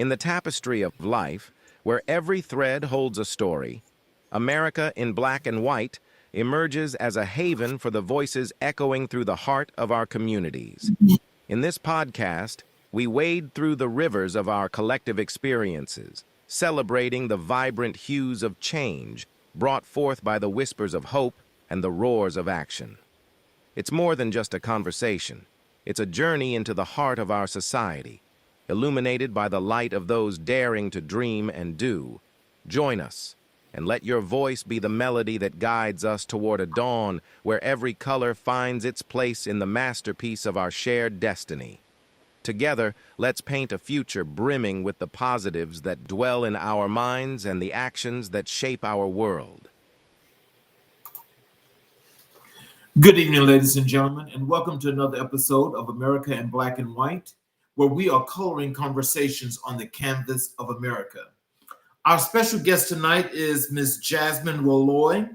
In the tapestry of life, where every thread holds a story, America in Black and White emerges as a haven for the voices echoing through the heart of our communities. In this podcast, we wade through the rivers of our collective experiences, celebrating the vibrant hues of change brought forth by the whispers of hope and the roars of action. It's more than just a conversation. It's a journey into the heart of our society, illuminated by the light of those daring to dream and do. Join us, and let your voice be the melody that guides us toward a dawn where every color finds its place in the masterpiece of our shared destiny. Together, let's paint a future brimming with the positives that dwell in our minds and the actions that shape our world. Good evening, ladies and gentlemen, and welcome to another episode of America in Black and White, where we are coloring conversations on the canvas of America. Our special guest tonight is Ms. Jasmine Willois.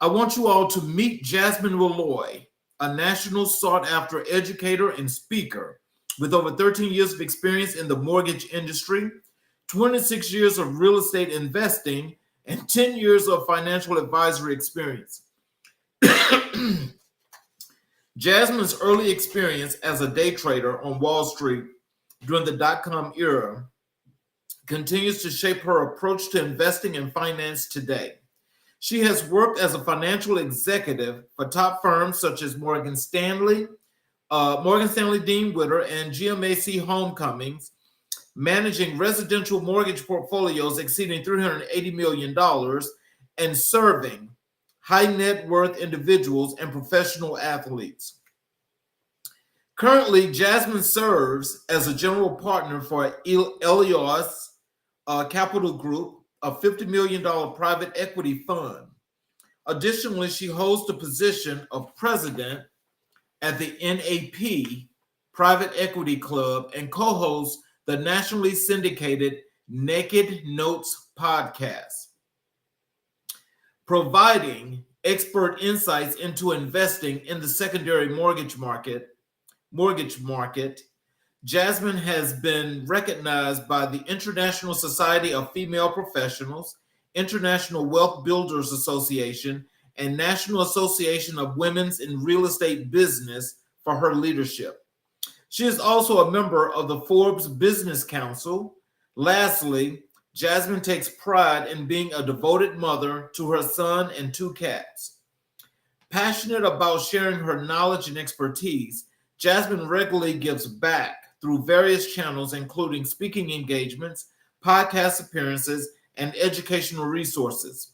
I want you all to meet Jasmine Willois, a national sought-after educator and speaker with over 13 years of experience in the mortgage industry, 26 years of real estate investing, and 10 years of financial advisory experience. Jasmine's early experience as a day trader on Wall Street during the dot-com era continues to shape her approach to investing and finance today. She has worked as a financial executive for top firms such as Morgan Stanley Dean Witter, and GMAC Homecomings, managing residential mortgage portfolios exceeding $380 million and serving high net worth individuals and professional athletes. Currently, Jasmine serves as a general partner for Willois Capital Group, a $50 million private equity fund. Additionally, she holds the position of president at the NAP Private Equity Club and co-hosts the nationally syndicated Naked Notes podcast, providing expert insights into investing in the secondary mortgage market. Jasmine has been recognized by the International Society of Female Professionals, International Wealth Builders Association, and National Association of Women's in Real Estate Business for her leadership. She is also a member of the Forbes Business Council. Lastly, Jasmine takes pride in being a devoted mother to her son and 2 cats. Passionate about sharing her knowledge and expertise, Jasmine regularly gives back through various channels, including speaking engagements, podcast appearances, and educational resources.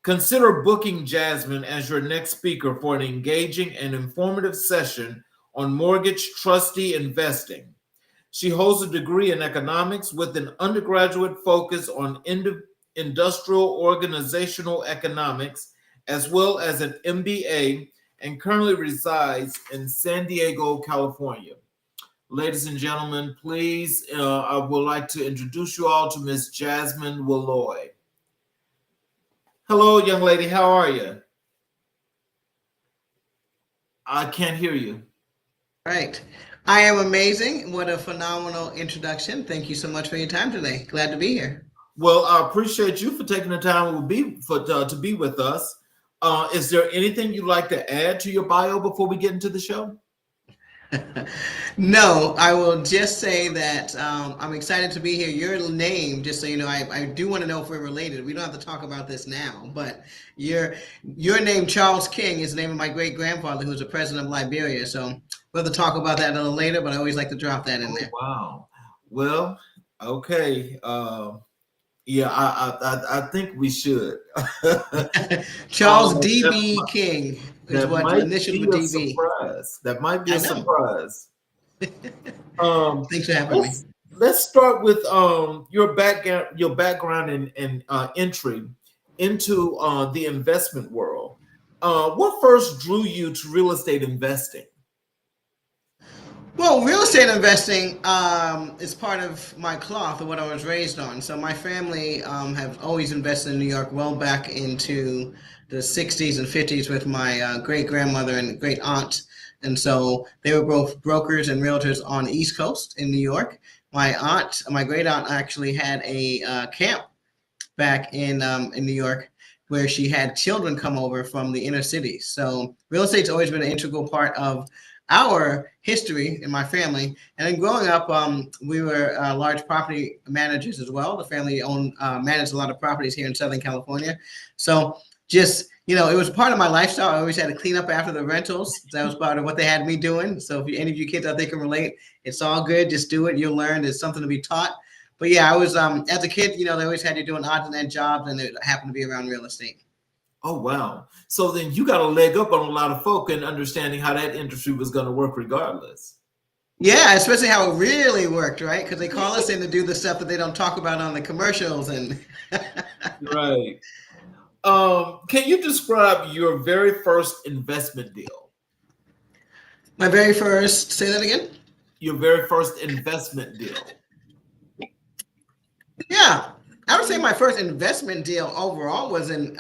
Consider booking Jasmine as your next speaker for an engaging and informative session on mortgage trustee investing. She holds a degree in economics with an undergraduate focus on industrial organizational economics, as well as an MBA, and currently resides in San Diego, California. Ladies and gentlemen, please, I would like to introduce you all to Ms. Jasmine Willois. Hello, young lady. How are you? I can't hear you. Right. I am amazing. What a phenomenal introduction. Thank you so much for your time today. Glad to be here. Well, I appreciate you for taking the time to be with us. Is there anything you'd like to add to your bio before we get into the show? No, I will just say that I'm excited to be here. Your name, just so you know, I do want to know if we're related. We don't have to talk about this now, but your name, Charles King, is the name of my great-grandfather, who was the president of Liberia. So we'll have to talk about that a little later, but I always like to drop that in there. Wow. Well, okay. Yeah, I think we should. Charles D.B. King is what the initial for DB. Surprise. That might be a surprise. Thanks for having me. Let's start with your background and entry into the investment world. What first drew you to real estate investing? Well, real estate investing is part of my cloth of what I was raised on. So my family have always invested in New York well back into the 60s and 50s with my great-grandmother and great-aunt And so they were both brokers and realtors on the East Coast in New York. My great aunt actually had a camp back in New York where she had children come over from the inner cities. So real estate's always been an integral part of our history in my family. And then growing up, we were large property managers as well. The family managed a lot of properties here in Southern California. So just, it was part of my lifestyle. I always had to clean up after the rentals. That was part of what they had me doing. So if any of you kids out there can relate, it's all good. Just do it. You'll learn. There's something to be taught. But yeah, I was, as a kid, they always had you doing odds and end jobs, and it happened to be around real estate. Oh, wow. So then you got a leg up on a lot of folk in understanding how that industry was going to work regardless. Yeah, especially how it really worked, right? Because they call us in to do the stuff that they don't talk about on the commercials. And right. Can you describe your very first investment deal? My very first, say that again? Your very first investment deal. Yeah, I would say my first investment deal overall was in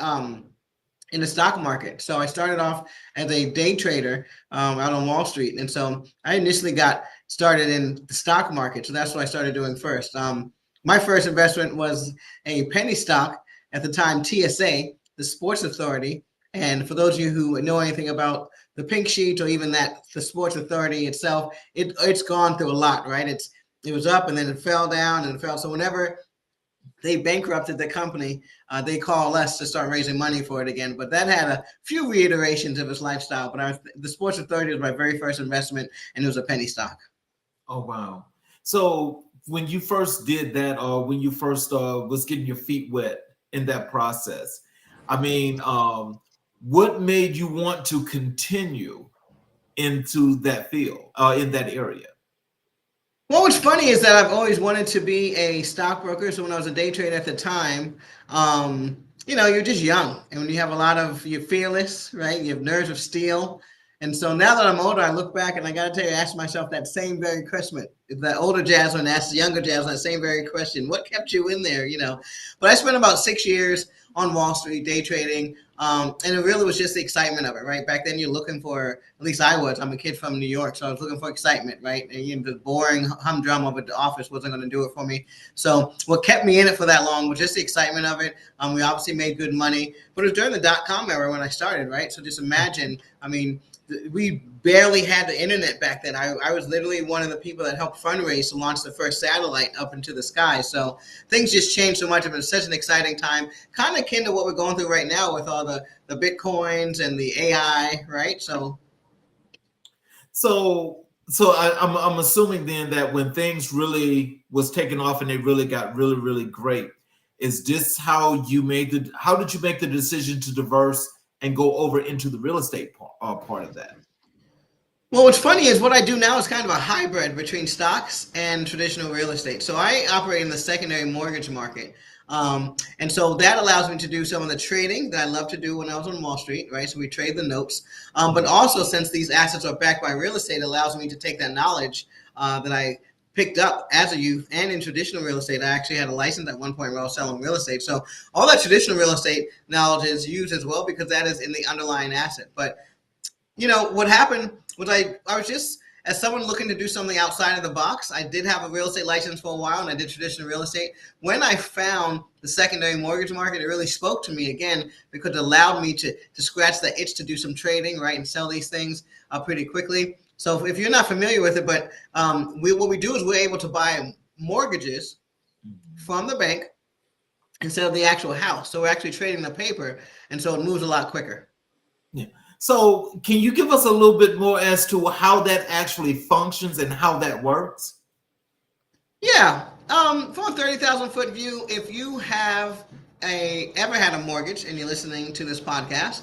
the stock market. So I started off as a day trader out on Wall Street. And so I initially got started in the stock market. So that's what I started doing first. My first investment was a penny stock at the time, TSA, the Sports Authority. And for those of you who know anything about the Pink Sheet or even the Sports Authority itself, it's gone through a lot, right? It was up and then it fell down and it fell. So whenever they bankrupted the company, they call us to start raising money for it again. But that had a few reiterations of its lifestyle. But the Sports Authority was my very first investment, and it was a penny stock. Oh, wow. So when you first did that, or when you first was getting your feet wet in that process, I mean, what made you want to continue into that field, in that area? Well, what's funny is that I've always wanted to be a stockbroker. So when I was a day trader at the time, you're just young. And when you have you're fearless, right? You have nerves of steel. And so now that I'm older, I look back and I got to tell you, I ask myself that same very question. The older Jasmine asked the younger Jasmine that same very question. What kept you in there, But I spent about 6 years on Wall Street day trading. And it really was just the excitement of it, right? Back then you're looking for, at least I'm a kid from New York, so I was looking for excitement, right? And the boring humdrum of the office wasn't going to do it for me. So what kept me in it for that long was just the excitement of it. We obviously made good money, but it was during the dot-com era when I started, right? So just imagine, we barely had the internet back then. I was literally one of the people that helped fundraise to launch the first satellite up into the sky. So things just changed so much. It was such an exciting time, kind of akin to what we're going through right now with all the Bitcoins and the AI, right? So I'm assuming then that when things really was taking off and they really got really, really great, is this how did you make the decision to diverse and go over into the real estate part of that? Well, what's funny is what I do now is kind of a hybrid between stocks and traditional real estate. So I operate in the secondary mortgage market. And so that allows me to do some of the trading that I love to do when I was on Wall Street, right? So we trade the notes. But also, since these assets are backed by real estate, it allows me to take that knowledge that I picked up as a youth and in traditional real estate. I actually had a license at one point where I was selling real estate. So all that traditional real estate knowledge is used as well because that is in the underlying asset. But, what happened was I was just, as someone looking to do something outside of the box, I did have a real estate license for a while and I did traditional real estate. When I found the secondary mortgage market, it really spoke to me again because it allowed me to scratch the itch to do some trading, right, and sell these things pretty quickly. So if you're not familiar with it, but what we do is we're able to buy mortgages from the bank instead of the actual house. So we're actually trading the paper, and so it moves a lot quicker. Yeah. So can you give us a little bit more as to how that actually functions and how that works? Yeah. From a 30,000 foot view, if you have ever had a mortgage and you're listening to this podcast,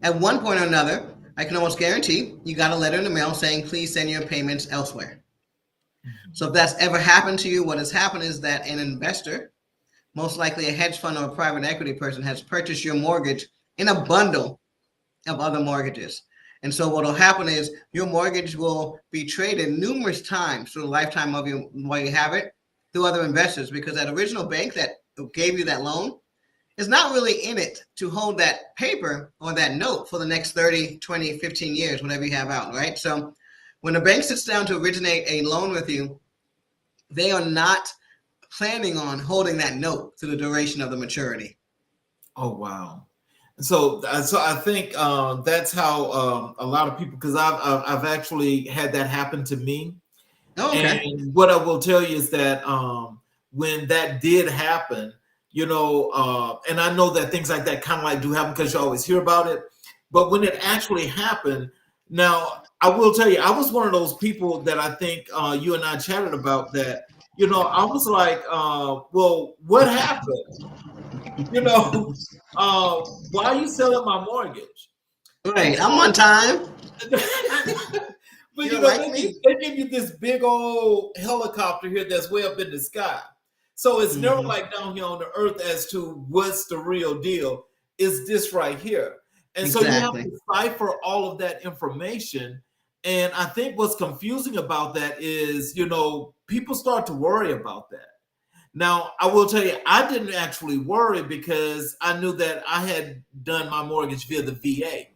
at one point or another, I can almost guarantee you got a letter in the mail saying, please send your payments elsewhere. So if that's ever happened to you, what has happened is that an investor, most likely a hedge fund or a private equity person, has purchased your mortgage in a bundle of other mortgages. And so what will happen is your mortgage will be traded numerous times through the lifetime of while you have it through other investors, because that original bank that gave you that loan is not really in it to hold that paper or that note for the next 30, 20, 15 years, whatever you have out, right? So when a bank sits down to originate a loan with you, they are not planning on holding that note through the duration of the maturity. Oh, wow. So I think that's how a lot of people, because I've actually had that happen to me. Oh, okay. And what I will tell you is that when that did happen, you know, and I know that things like that kind of like do happen because you always hear about it. But when it actually happened, now I will tell you, I was one of those people that I think you and I chatted about that. You know, I was like, well, what happened? You know, why are you selling my mortgage? Right. I'm on time. But You you know, like me? they give you this big old helicopter here that's way up in the sky. So it's never like down here on the earth as to what's the real deal. It's this right here. And so you have Exactly. to cipher all of that information. And I think what's confusing about that is, you know, people start to worry about that. Now, I will tell you, I didn't actually worry because I knew that I had done my mortgage via the VA.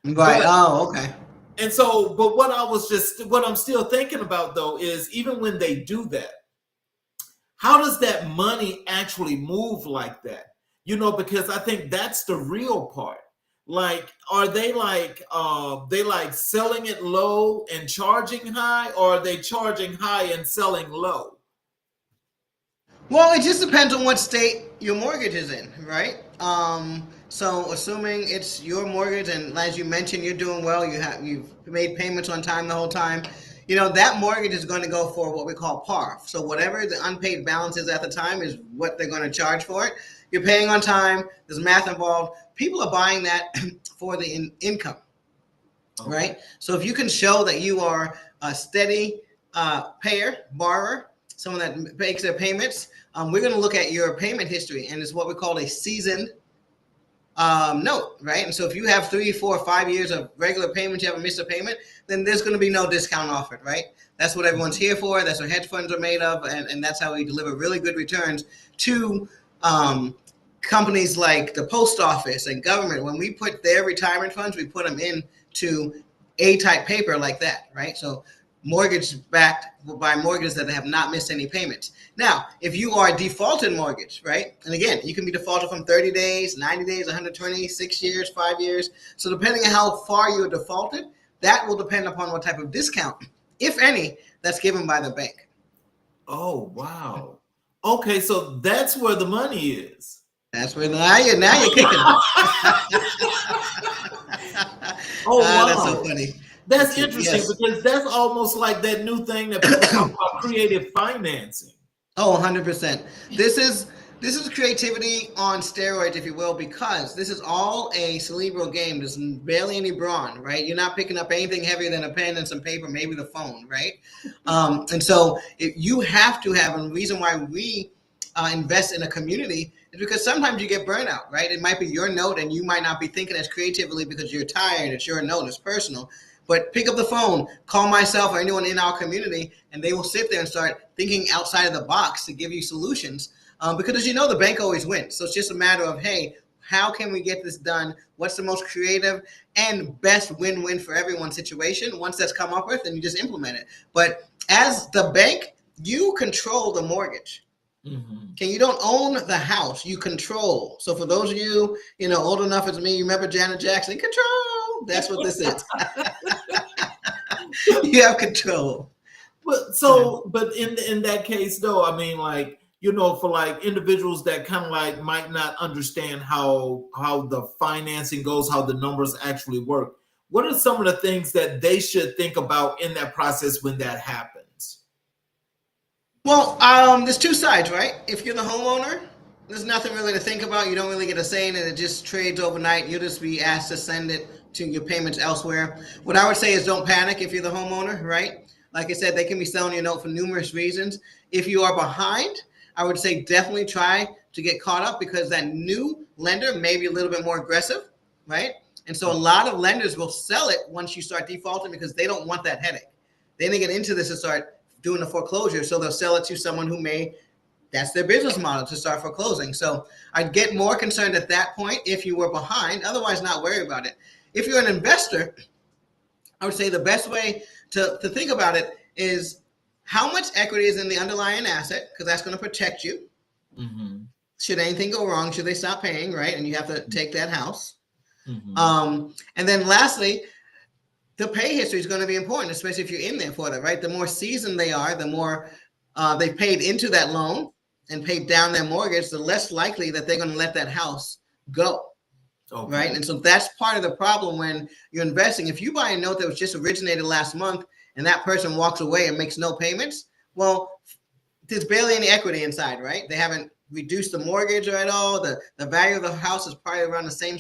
Right. But Oh, okay. and so, but what I'm still thinking about though is even when they do that, how does that money actually move like that? You know, because I think that's the real part. Like, are they like selling it low and charging high, or are they charging high and selling low? Well, it just depends on what state your mortgage is in, right? So assuming it's your mortgage, and as you mentioned, you're doing well, you've made payments on time the whole time. You know that mortgage is going to go for what we call par. So whatever the unpaid balance is at the time is what they're going to charge for it. You're paying on time. There's math involved. People are buying that for the income, right? So if you can show that you are a steady payer, borrower, someone that makes their payments, we're going to look at your payment history, and it's what we call a seasoned note, right? And so if you have 3, 4, 5 years of regular payments, you haven't missed a payment, then there's going to be no discount offered, right? That's what everyone's here for. That's what hedge funds are made of, and that's how we deliver really good returns to companies like the post office and government. When we put their retirement funds, we put them into A-type paper like that, right? So mortgage backed by mortgages that have not missed any payments. Now, if you are a defaulted mortgage, right? And again, you can be defaulted from 30 days, 90 days, 120, 6 years, 5 years. So depending on how far you're defaulted, that will depend upon what type of discount, if any, that's given by the bank. Oh, wow. Okay, so that's where the money is. That's where now you're kicking. Oh, wow. That's so funny. That's interesting Yes. because that's almost like that new thing that people talk about, creative financing. Oh, 100%. This is creativity on steroids, if you will, because this is all a cerebral game. There's barely any brawn, right? You're not picking up anything heavier than a pen and some paper, maybe the phone, right? And so you have to have, and the reason why we invest in a community is because sometimes you get burnout, right? It might be your note and you might not be thinking as creatively because you're tired. It's your note, it's personal. But pick up the phone, call myself or anyone in our community, and they will sit there and start thinking outside of the box to give you solutions. Because as you know, the bank always wins. So it's just a matter of, hey, how can we get this done? What's the most creative and best win-win for everyone situation? Once that's come up with, then you just implement it. But as the bank, you control the mortgage. Okay, you don't own the house, you control. So for those of you, old enough as me, you remember Janet Jackson, control. That's what this is. You have control. But in that case though, I mean, like, for like individuals that kind of like might not understand how the financing goes, how the numbers actually work, what are some of the things that they should think about in that process when that happens? Well, there's two sides, right? If you're the homeowner, there's nothing really to think about. You don't really get a say in it. It just trades overnight. You'll just be asked to send it to your payments elsewhere. What I would say is don't panic if you're the homeowner, right? Like I said, they can be selling your note for numerous reasons. If you are behind, I would say definitely try to get caught up because that new lender may be a little bit more aggressive, right? And so a lot of lenders will sell it once you start defaulting because they don't want that headache. Then they get into this and start doing the foreclosure, so they'll sell it to someone who may that's their business model to start foreclosing. So I'd get more concerned at that point if you were behind, otherwise not worry about it. If you're an investor, I would say the best way to think about it is how much equity is in the underlying asset, because that's going to protect you. Mm-hmm. Should anything go wrong, should they stop paying, right? And you have to take that house. Mm-hmm. And then lastly, the pay history is going to be important, especially if you're in there for that, right? The more seasoned they are, the more they paid into that loan and paid down their mortgage, the less likely that they're going to let that house go. Okay. Right. And so that's part of the problem when you're investing. If you buy a note that was just originated last month and that person walks away and makes no payments, well, there's barely any equity inside, right? They haven't reduced the mortgage at all. The value of the house is probably around the same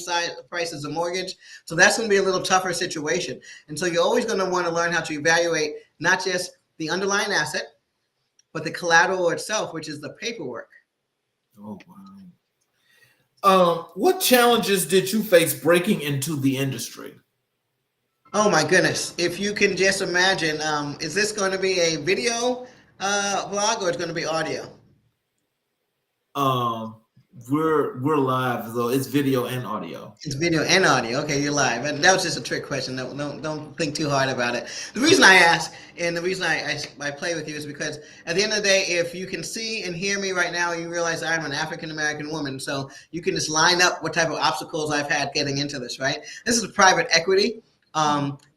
price as the mortgage. So that's going to be a little tougher situation. And so you're always going to want to learn how to evaluate not just the underlying asset, but the collateral itself, which is the paperwork. Oh, wow. What challenges did you face breaking into the industry? Oh, my goodness. If you can just imagine, is this going to be a video vlog or it's going to be audio? We're live, though. It's video and audio. It's video and audio. Okay, you're live. And that was just a trick question. Don't think too hard about it. The reason I ask and the reason I play with you is because at the end of the day, if you can see and hear me right now, you realize I'm an African-American woman. So you can just line up what type of obstacles I've had getting into this, right? This is private equity,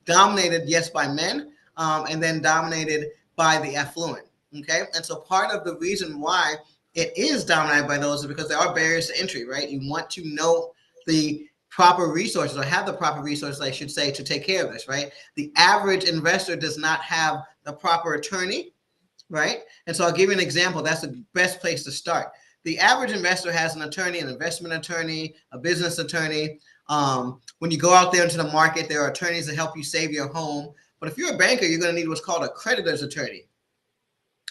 dominated, yes, by men, and then dominated by the affluent, okay? And so part of the reason why it is dominated by those is because there are barriers to entry, right? You want to know the proper resources or have the proper resources, I should say, to take care of this, right? The average investor does not have the proper attorney, right? And so I'll give you an example. That's the best place to start. The average investor has an attorney, an investment attorney, a business attorney. When you go out there into the market, there are attorneys that help you save your home. But if you're a banker, you're going to need what's called a creditor's attorney.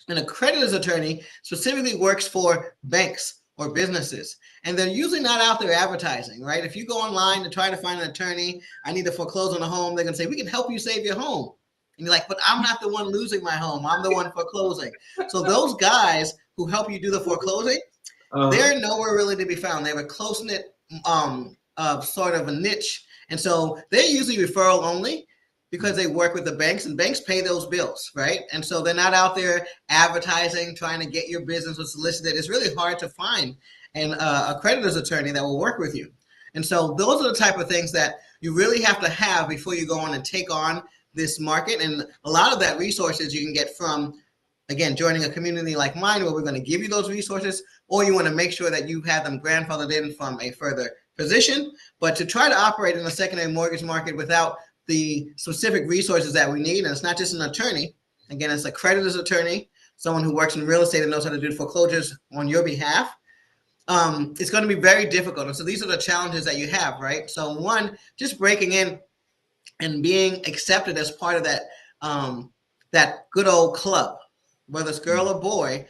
And a creditor's attorney specifically works for banks or businesses. And they're usually not out there advertising, right? If you go online to try to find an attorney, I need to foreclose on a home, they're going to say, we can help you save your home. And you're like, but I'm not the one losing my home. I'm the one foreclosing. So those guys who help you do the foreclosing, they're nowhere really to be found. They have a close-knit sort of a niche. And so they're usually referral only, because they work with the banks and banks pay those bills, right? And so they're not out there advertising, trying to get your business or solicited. It's really hard to find a creditor's attorney that will work with you. And so those are the type of things that you really have to have before you go on and take on this market. And a lot of that resources you can get from, again, joining a community like mine, where we're going to give you those resources, or you want to make sure that you have them grandfathered in from a further position. But to try to operate in the secondary mortgage market without the specific resources that we need, and it's not just an attorney. Again, it's a creditor's attorney, someone who works in real estate and knows how to do foreclosures on your behalf. It's going to be very difficult. And so these are the challenges that you have, right? So one, just breaking in and being accepted as part of that, that good old club, whether it's girl or boy.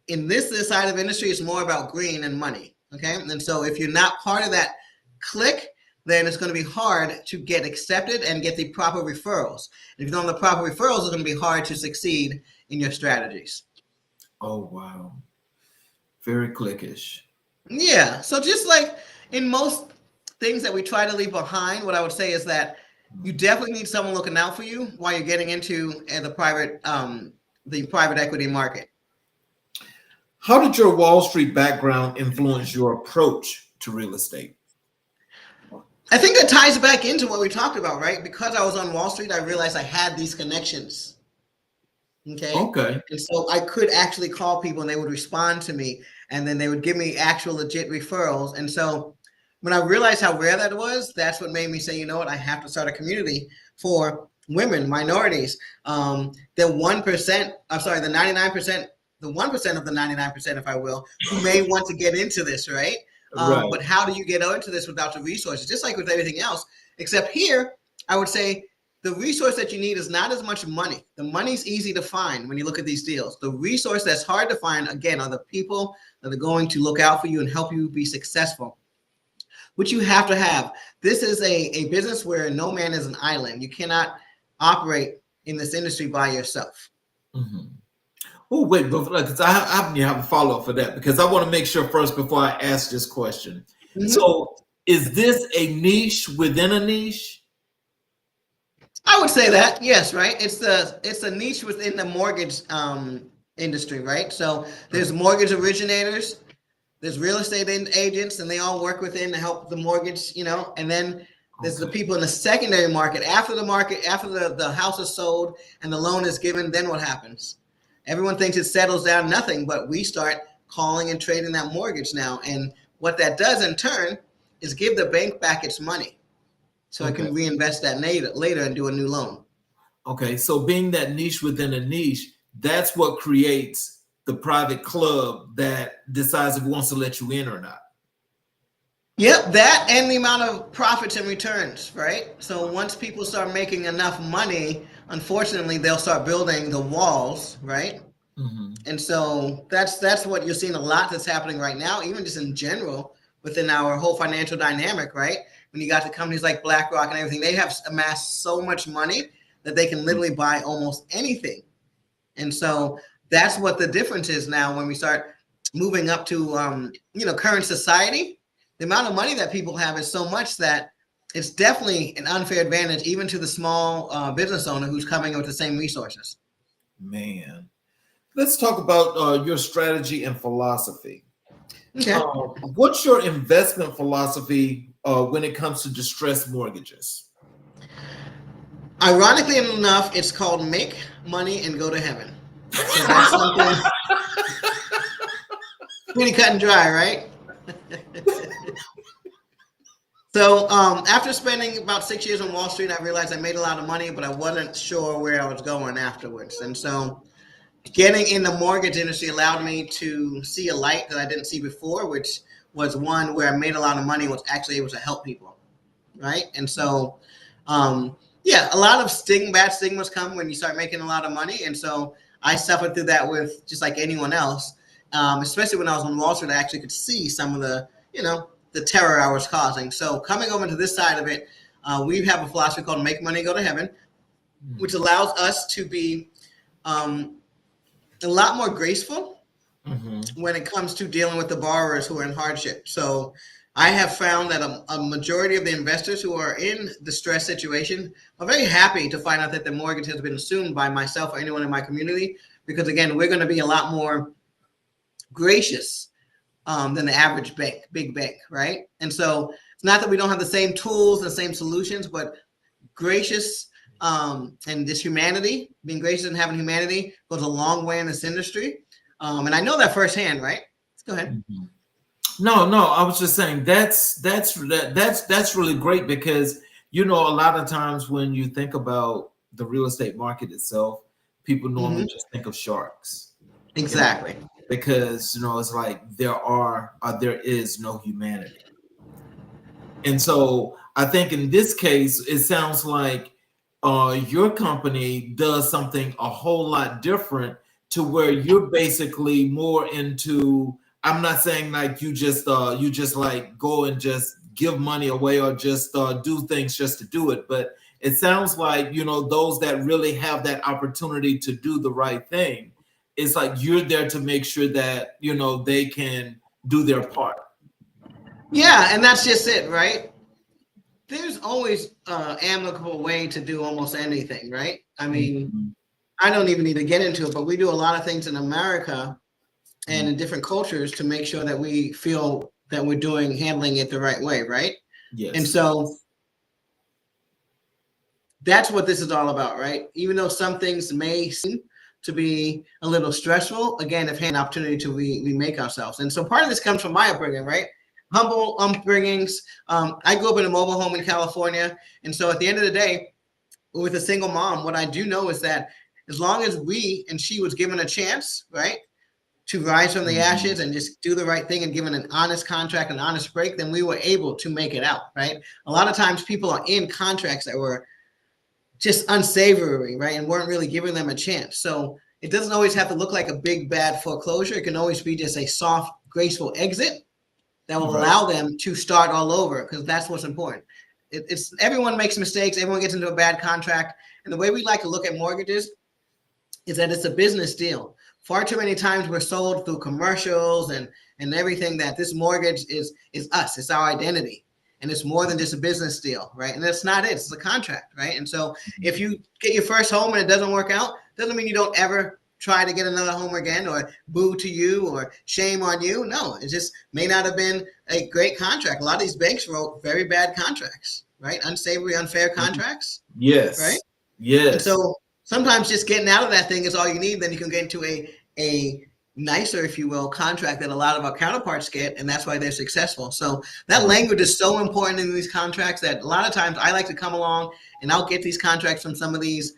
In this side of industry, it's more about green and money, okay? And so if you're not part of that clique, then it's going to be hard to get accepted and get the proper referrals. If you don't have the proper referrals, it's going to be hard to succeed in your strategies. Oh, wow. Very cliquish. Yeah. So just like in most things that we try to leave behind, what I would say is that you definitely need someone looking out for you while you're getting into the private equity market. How did your Wall Street background influence your approach to real estate? I think that ties back into what we talked about, right? Because I was on Wall Street, I realized I had these connections. Okay. And so I could actually call people and they would respond to me, and then they would give me actual legit referrals. And so when I realized how rare that was, that's what made me say, you know what, I have to start a community for women, minorities, the 1%, I'm sorry, the 99%, the 1% of the 99%, if I will, who may want to get into this, right? Right. But how do you get into this without the resources? Just like with everything else, except here, I would say the resource that you need is not as much money. The money's easy to find when you look at these deals. The resource that's hard to find, again, are the people that are going to look out for you and help you be successful, which you have to have. This is a business where no man is an island. You cannot operate in this industry by yourself. Mm-hmm. Oh, wait, because I have a follow up for that because I want to make sure first before I ask this question. Mhm. So, is this a niche within a niche? I would say that, yes, right. It's a niche within the mortgage industry, right? So there's mortgage originators, there's real estate agents, and they all work within to help the mortgage, and then there's the people in the secondary market. After the house is sold and the loan is given, then what happens? Everyone thinks it settles down nothing, but we start calling and trading that mortgage now. And what that does in turn is give the bank back its money so it can reinvest that later and do a new loan. Okay, so being that niche within a niche, that's what creates the private club that decides if it wants to let you in or not. Yep, that and the amount of profits and returns, right? So once people start making enough money, unfortunately, they'll start building the walls, right? Mm-hmm. And so that's what you're seeing a lot that's happening right now, even just in general within our whole financial dynamic, right? When you got the companies like BlackRock and everything, they have amassed so much money that they can literally buy almost anything. And so that's what the difference is now when we start moving up to, current society. The amount of money that people have is so much that it's definitely an unfair advantage, even to the small business owner who's coming with the same resources. Man, let's talk about your strategy and philosophy. Okay. What's your investment philosophy when it comes to distressed mortgages? Ironically enough, it's called make money and go to heaven. So that's something pretty cut and dry, right? So after spending about 6 years on Wall Street, I realized I made a lot of money, but I wasn't sure where I was going afterwards. And so getting in the mortgage industry allowed me to see a light that I didn't see before, which was one where I made a lot of money and was actually able to help people, right? And so, a lot of bad stigmas come when you start making a lot of money. And so I suffered through that with just like anyone else, especially when I was on Wall Street. I actually could see some of the terror I was causing. So coming over to this side of it, we have a philosophy called make money, go to heaven, which allows us to be a lot more graceful when it comes to dealing with the borrowers who are in hardship. So I have found that a majority of the investors who are in distress situation are very happy to find out that the mortgage has been assumed by myself or anyone in my community, because again, we're going to be a lot more gracious than the average big bank, right? And so it's not that we don't have the same tools, the same solutions, but gracious and this humanity, being gracious and having humanity goes a long way in this industry. And I know that firsthand, right? Let's go ahead. Mm-hmm. No, I was just saying that's really great because a lot of times when you think about the real estate market itself, people normally just think of sharks. Exactly. Because it's like there is no humanity. And so I think in this case, it sounds like your company does something a whole lot different to where you're basically more into, I'm not saying like you just like go and just give money away or just do things just to do it. But it sounds like, those that really have that opportunity to do the right thing, it's like you're there to make sure that, they can do their part. Yeah, and that's just it, right? There's always an amicable way to do almost anything, right? I mean, I don't even need to get into it, but we do a lot of things in America and in different cultures to make sure that we feel that we're handling it the right way, right? Yes. And so that's what this is all about, right? Even though some things may seem to be a little stressful, again, if had an opportunity to remake ourselves. And so part of this comes from my upbringing, right? Humble upbringings. I grew up in a mobile home in California. And so at the end of the day, with a single mom, what I do know is that as long as she was given a chance, right, to rise from the ashes and just do the right thing and given an honest contract, an honest break, then we were able to make it out, right? A lot of times people are in contracts that were just unsavory, right? And weren't really giving them a chance. So it doesn't always have to look like a big, bad foreclosure. It can always be just a soft, graceful exit that will allow them to start all over, because that's what's important. It's everyone makes mistakes. Everyone gets into a bad contract. And the way we like to look at mortgages is that it's a business deal. far too many times we're sold through commercials and everything that this mortgage is us, it's our identity. And it's more than just a business deal, right? And that's not it. It's a contract, right? And so if you get your first home and it doesn't work out, doesn't mean you don't ever try to get another home again, or boo to you or shame on you. No, it just may not have been a great contract. A lot of these banks wrote very bad contracts, right? Unsavory, unfair contracts. Yes. Right? Yes. And so sometimes just getting out of that thing is all you need. Then you can get into a nicer, if you will, contract that a lot of our counterparts get, and that's why they're successful. So that language is so important in these contracts that a lot of times I like to come along and I'll get these contracts from some of these,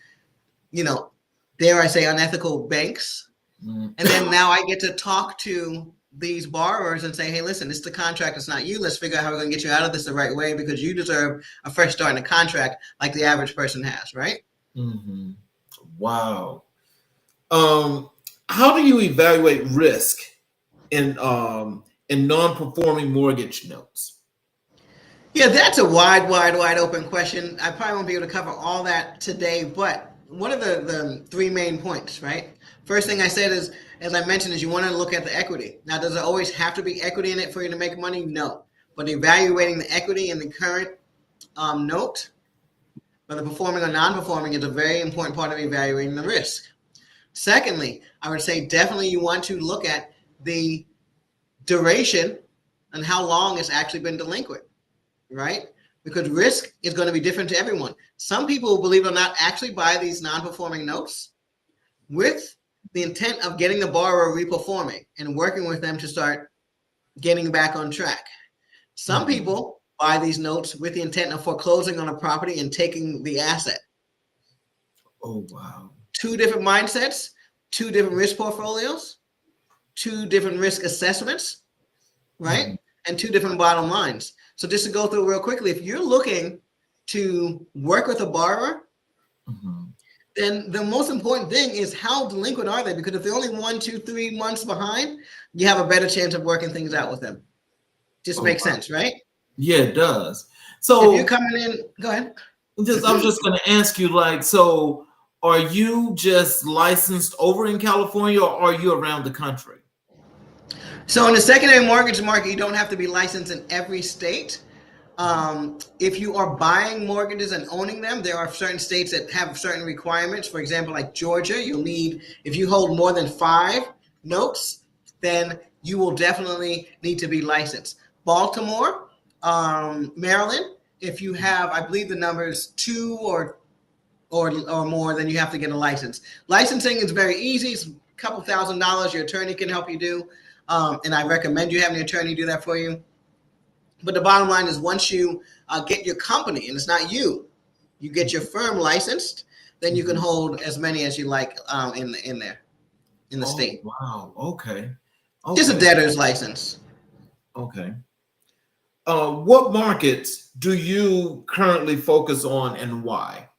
dare I say, unethical banks. And then now I get to talk to these borrowers and say, hey, listen, this is the contract. It's not you. Let's figure out how we're going to get you out of this the right way, because you deserve a fresh start in a contract like the average person has, right? Mm-hmm. Wow. How do you evaluate risk in non-performing mortgage notes? Yeah, that's a wide open question. I probably won't be able to cover all that today, but what are the three main points, right? First thing I said is, as I mentioned, is you want to look at the equity. Now, does it always have to be equity in it for you to make money? No. But evaluating the equity in the current note, whether performing or non-performing, is a very important part of evaluating the risk. Secondly, I would say definitely you want to look at the duration and how long it's actually been delinquent, right? Because risk is going to be different to everyone. Some people, believe it or not, actually buy these non-performing notes with the intent of getting the borrower reperforming and working with them to start getting back on track. Some people buy these notes with the intent of foreclosing on a property and taking the asset. Oh, wow. Two different mindsets, two different risk portfolios, two different risk assessments, right? And two different bottom lines. So just to go through real quickly, if you're looking to work with a borrower, then the most important thing is how delinquent are they? Because if they're only 1, 2, 3 months behind, you have a better chance of working things out with them. Just makes sense, right? Yeah, it does. So if you're coming in, go ahead. I was just going to ask you, so are you just licensed over in California, or are you around the country? So in the secondary mortgage market, you don't have to be licensed in every state. If you are buying mortgages and owning them, there are certain states that have certain requirements. For example, like Georgia, you'll need, if you hold more than 5 notes, then you will definitely need to be licensed. Baltimore, Maryland, if you have, I believe the number is 2 or more, then you have to get a license. Licensing is very easy. It's a couple $1,000s. Your attorney can help you do. And I recommend you having an attorney do that for you. But the bottom line is, once you get your company, and it's not you, you get your firm licensed, then you can hold as many as you like in the state. Wow. Okay. Just a debtor's license. Okay. What markets do you currently focus on, and why?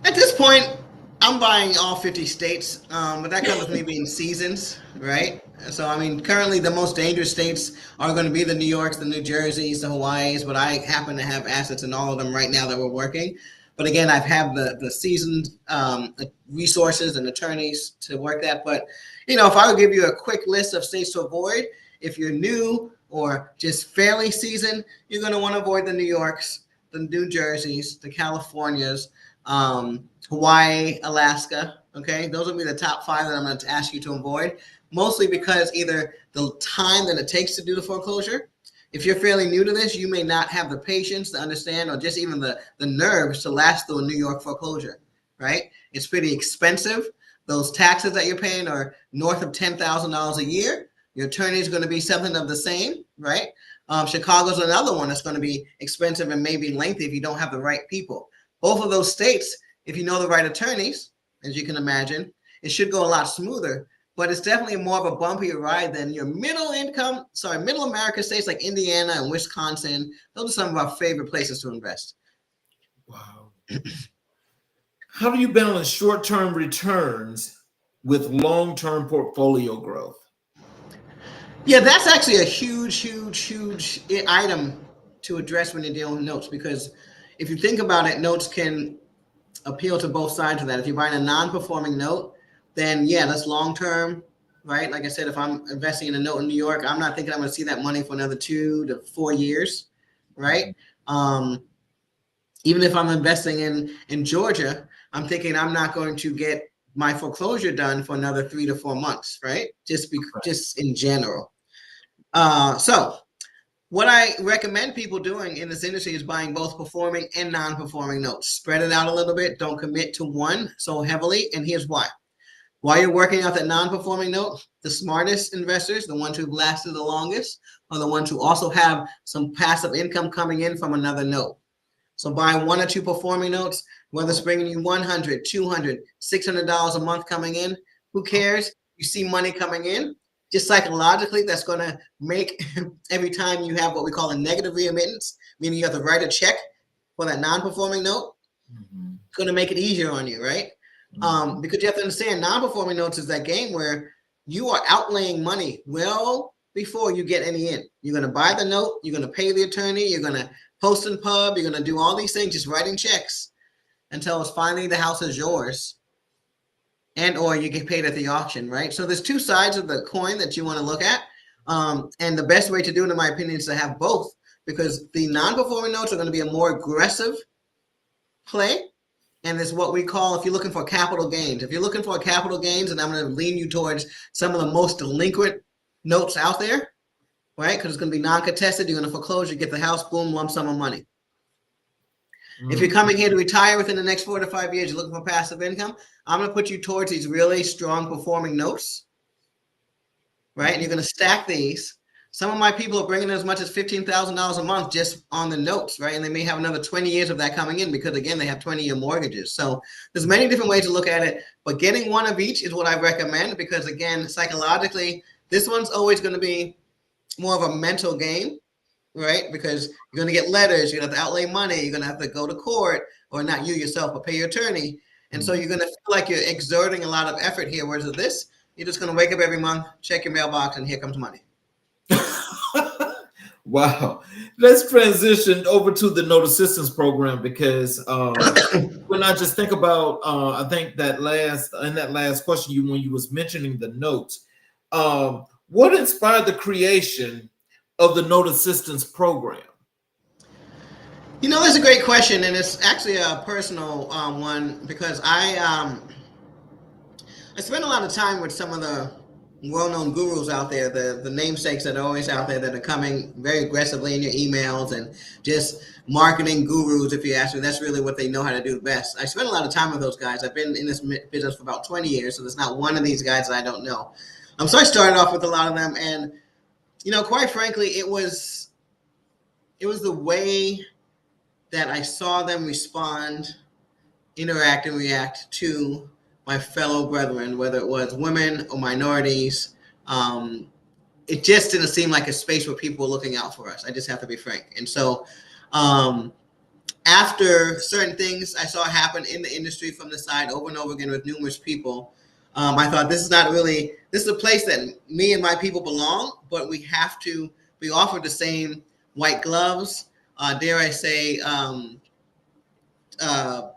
At this point, I'm buying all 50 states, but that comes with me being seasons, right? So, I mean, currently the most dangerous states are going to be the New Yorks, the New Jerseys, the Hawaiis, but I happen to have assets in all of them right now that we're working. But again, I've had the seasoned resources and attorneys to work that. But, if I would give you a quick list of states to avoid, if you're new or just fairly seasoned, you're going to want to avoid the New Yorks, the New Jerseys, the Californias, Hawaii, Alaska. Okay, those will be the top 5 that I'm going to ask you to avoid, mostly because either the time that it takes to do the foreclosure. If you're fairly new to this, you may not have the patience to understand, or just even the nerves to last through a New York foreclosure, right? It's pretty expensive. Those taxes that you're paying are north of $10,000 a year. Your attorney is going to be something of the same, right? Chicago's another one that's going to be expensive and maybe lengthy if you don't have the right people. Both of those states, if you know the right attorneys, as you can imagine, it should go a lot smoother. But it's definitely more of a bumpier ride than your middle America states like Indiana and Wisconsin. Those are some of our favorite places to invest. Wow. How do you balance short-term returns with long-term portfolio growth? Yeah, that's actually a huge item to address when you're dealing with notes, because if you think about it, notes can appeal to both sides of that. If you're buying a non-performing note, then yeah, that's long term, right? Like I said, if I'm investing in a note in New York, I'm not thinking I'm going to see that money for another 2 to 4 years, right? Even if I'm investing in Georgia, I'm thinking I'm not going to get my foreclosure done for another 3 to 4 months, right? Just in general. So what I recommend people doing in this industry is buying both performing and non-performing notes. Spread it out a little bit. Don't commit to one so heavily. And here's why. While you're working out that non-performing note, the smartest investors, the ones who've lasted the longest, are the ones who also have some passive income coming in from another note. So buying 1 or 2 performing notes, whether it's bringing you $100, $200, $600 a month coming in, who cares? You see money coming in. Just psychologically, that's going to make every time you have what we call a negative remittance, meaning you have to write a check for that non-performing note, it's going to make it easier on you, right? Because you have to understand, non-performing notes is that game where you are outlaying money well before you get any in. You're going to buy the note, you're going to pay the attorney, you're going to post in pub, you're going to do all these things, just writing checks until it's finally the house is yours, and or you get paid at the auction, right? So there's 2 sides of the coin that you want to look at. And the best way to do it, in my opinion, is to have both, because the non-performing notes are going to be a more aggressive play. And it's what we call, if you're looking for capital gains. If you're looking for capital gains, and I'm going to lean you towards some of the most delinquent notes out there, right? Because it's going to be non-contested. You're going to foreclose, you get the house, boom, lump sum of money. If you're coming here to retire within the next 4 to 5 years, you're looking for passive income, I'm going to put you towards these really strong performing notes, right? And you're going to stack these. Some of my people are bringing in as much as $15,000 a month just on the notes, right? And they may have another 20 years of that coming in because, again, they have 20-year mortgages. So there's many different ways to look at it, but getting one of each is what I recommend because, again, psychologically, this one's always going to be more of a mental game, right? Because you're going to get letters, you're going to have to outlay money, you're going to have to go to court, or not you yourself, but pay your attorney. And so you're going to feel like you're exerting a lot of effort here. Whereas with this, you're just going to wake up every month, check your mailbox, and here comes money. Wow. Let's transition over to the note assistance program because when I just think about, I think that last question when you was mentioning the notes, what inspired the creation of the note assistance program? You know, that's a great question, and it's actually a personal one because I spend a lot of time with some of the well-known gurus out there, the namesakes that are always out there that are coming very aggressively in your emails and just marketing gurus, if you ask me. That's really what they know how to do best. I spend a lot of time with those guys. I've been in this business for about 20 years, so there's not one of these guys that I don't know. So I started off with a lot of them, and, you know, quite frankly, it was the way that I saw them respond, interact, and react to my fellow brethren, whether it was women or minorities. It just didn't seem like a space where people were looking out for us. I just have to be frank. And so after certain things I saw happen in the industry from the side over and over again with numerous people, I thought this is a place that me and my people belong, but we have to be offered the same white gloves, dare I say,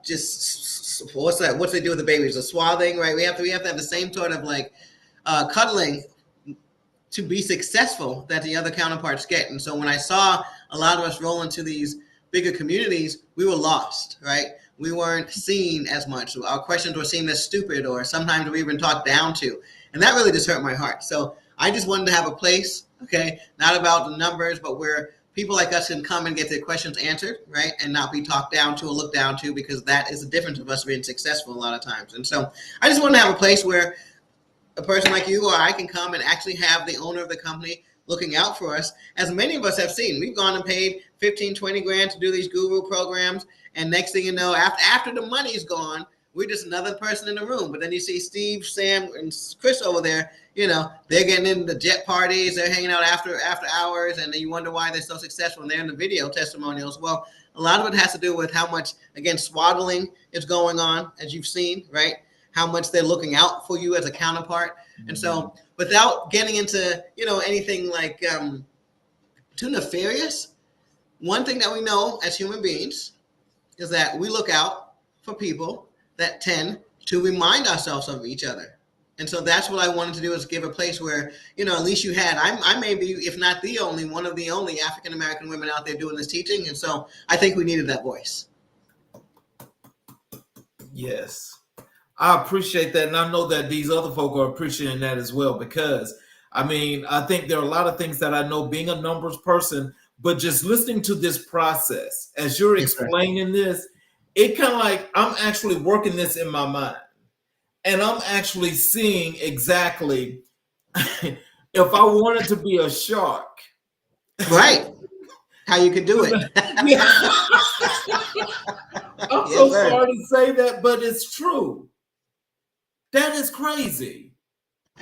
just what's they do with the babies, the swathing, right? We have to have the same sort of like cuddling to be successful that the other counterparts get. And so when I saw a lot of us roll into these bigger communities, we were lost, right? We weren't seen as much. Our questions were seen as stupid, or sometimes we even talked down to. And that really just hurt my heart. So I just wanted to have a place, okay, not about the numbers, but where people like us can come and get their questions answered, right? And not be talked down to or looked down to, because that is the difference of us being successful a lot of times. And so I just want to have a place where a person like you or I can come and actually have the owner of the company looking out for us. As many of us have seen, we've gone and paid 15, 20 grand to do these guru programs. And next thing you know, after the money's gone, we're just another person in the room. But then you see Steve, Sam, and Chris over there, you know, they're getting into jet parties, they're hanging out after hours, and then you wonder why they're so successful. And they're in the video testimonials. Well, a lot of it has to do with how much, again, swaddling is going on, as you've seen, right? How much they're looking out for you as a counterpart. Mm-hmm. And so without getting into, you know, anything like too nefarious, one thing that we know as human beings is that we look out for people that tend to remind ourselves of each other, And so that's what I wanted to do, is give a place where, at least you had, I may be, if not the only, one of the only African-American women out there doing this teaching. And so I think we needed that voice. Yes. I appreciate that. And I know that these other folk are appreciating that as well, because I think there are a lot of things that I know being a numbers person, but just listening to this process as you're explaining this, it kind of like I'm actually working this in my mind. And I'm actually seeing exactly if I wanted to be a shark. Right. How you could do it. I'm so sorry to say that, but it's true. That is crazy.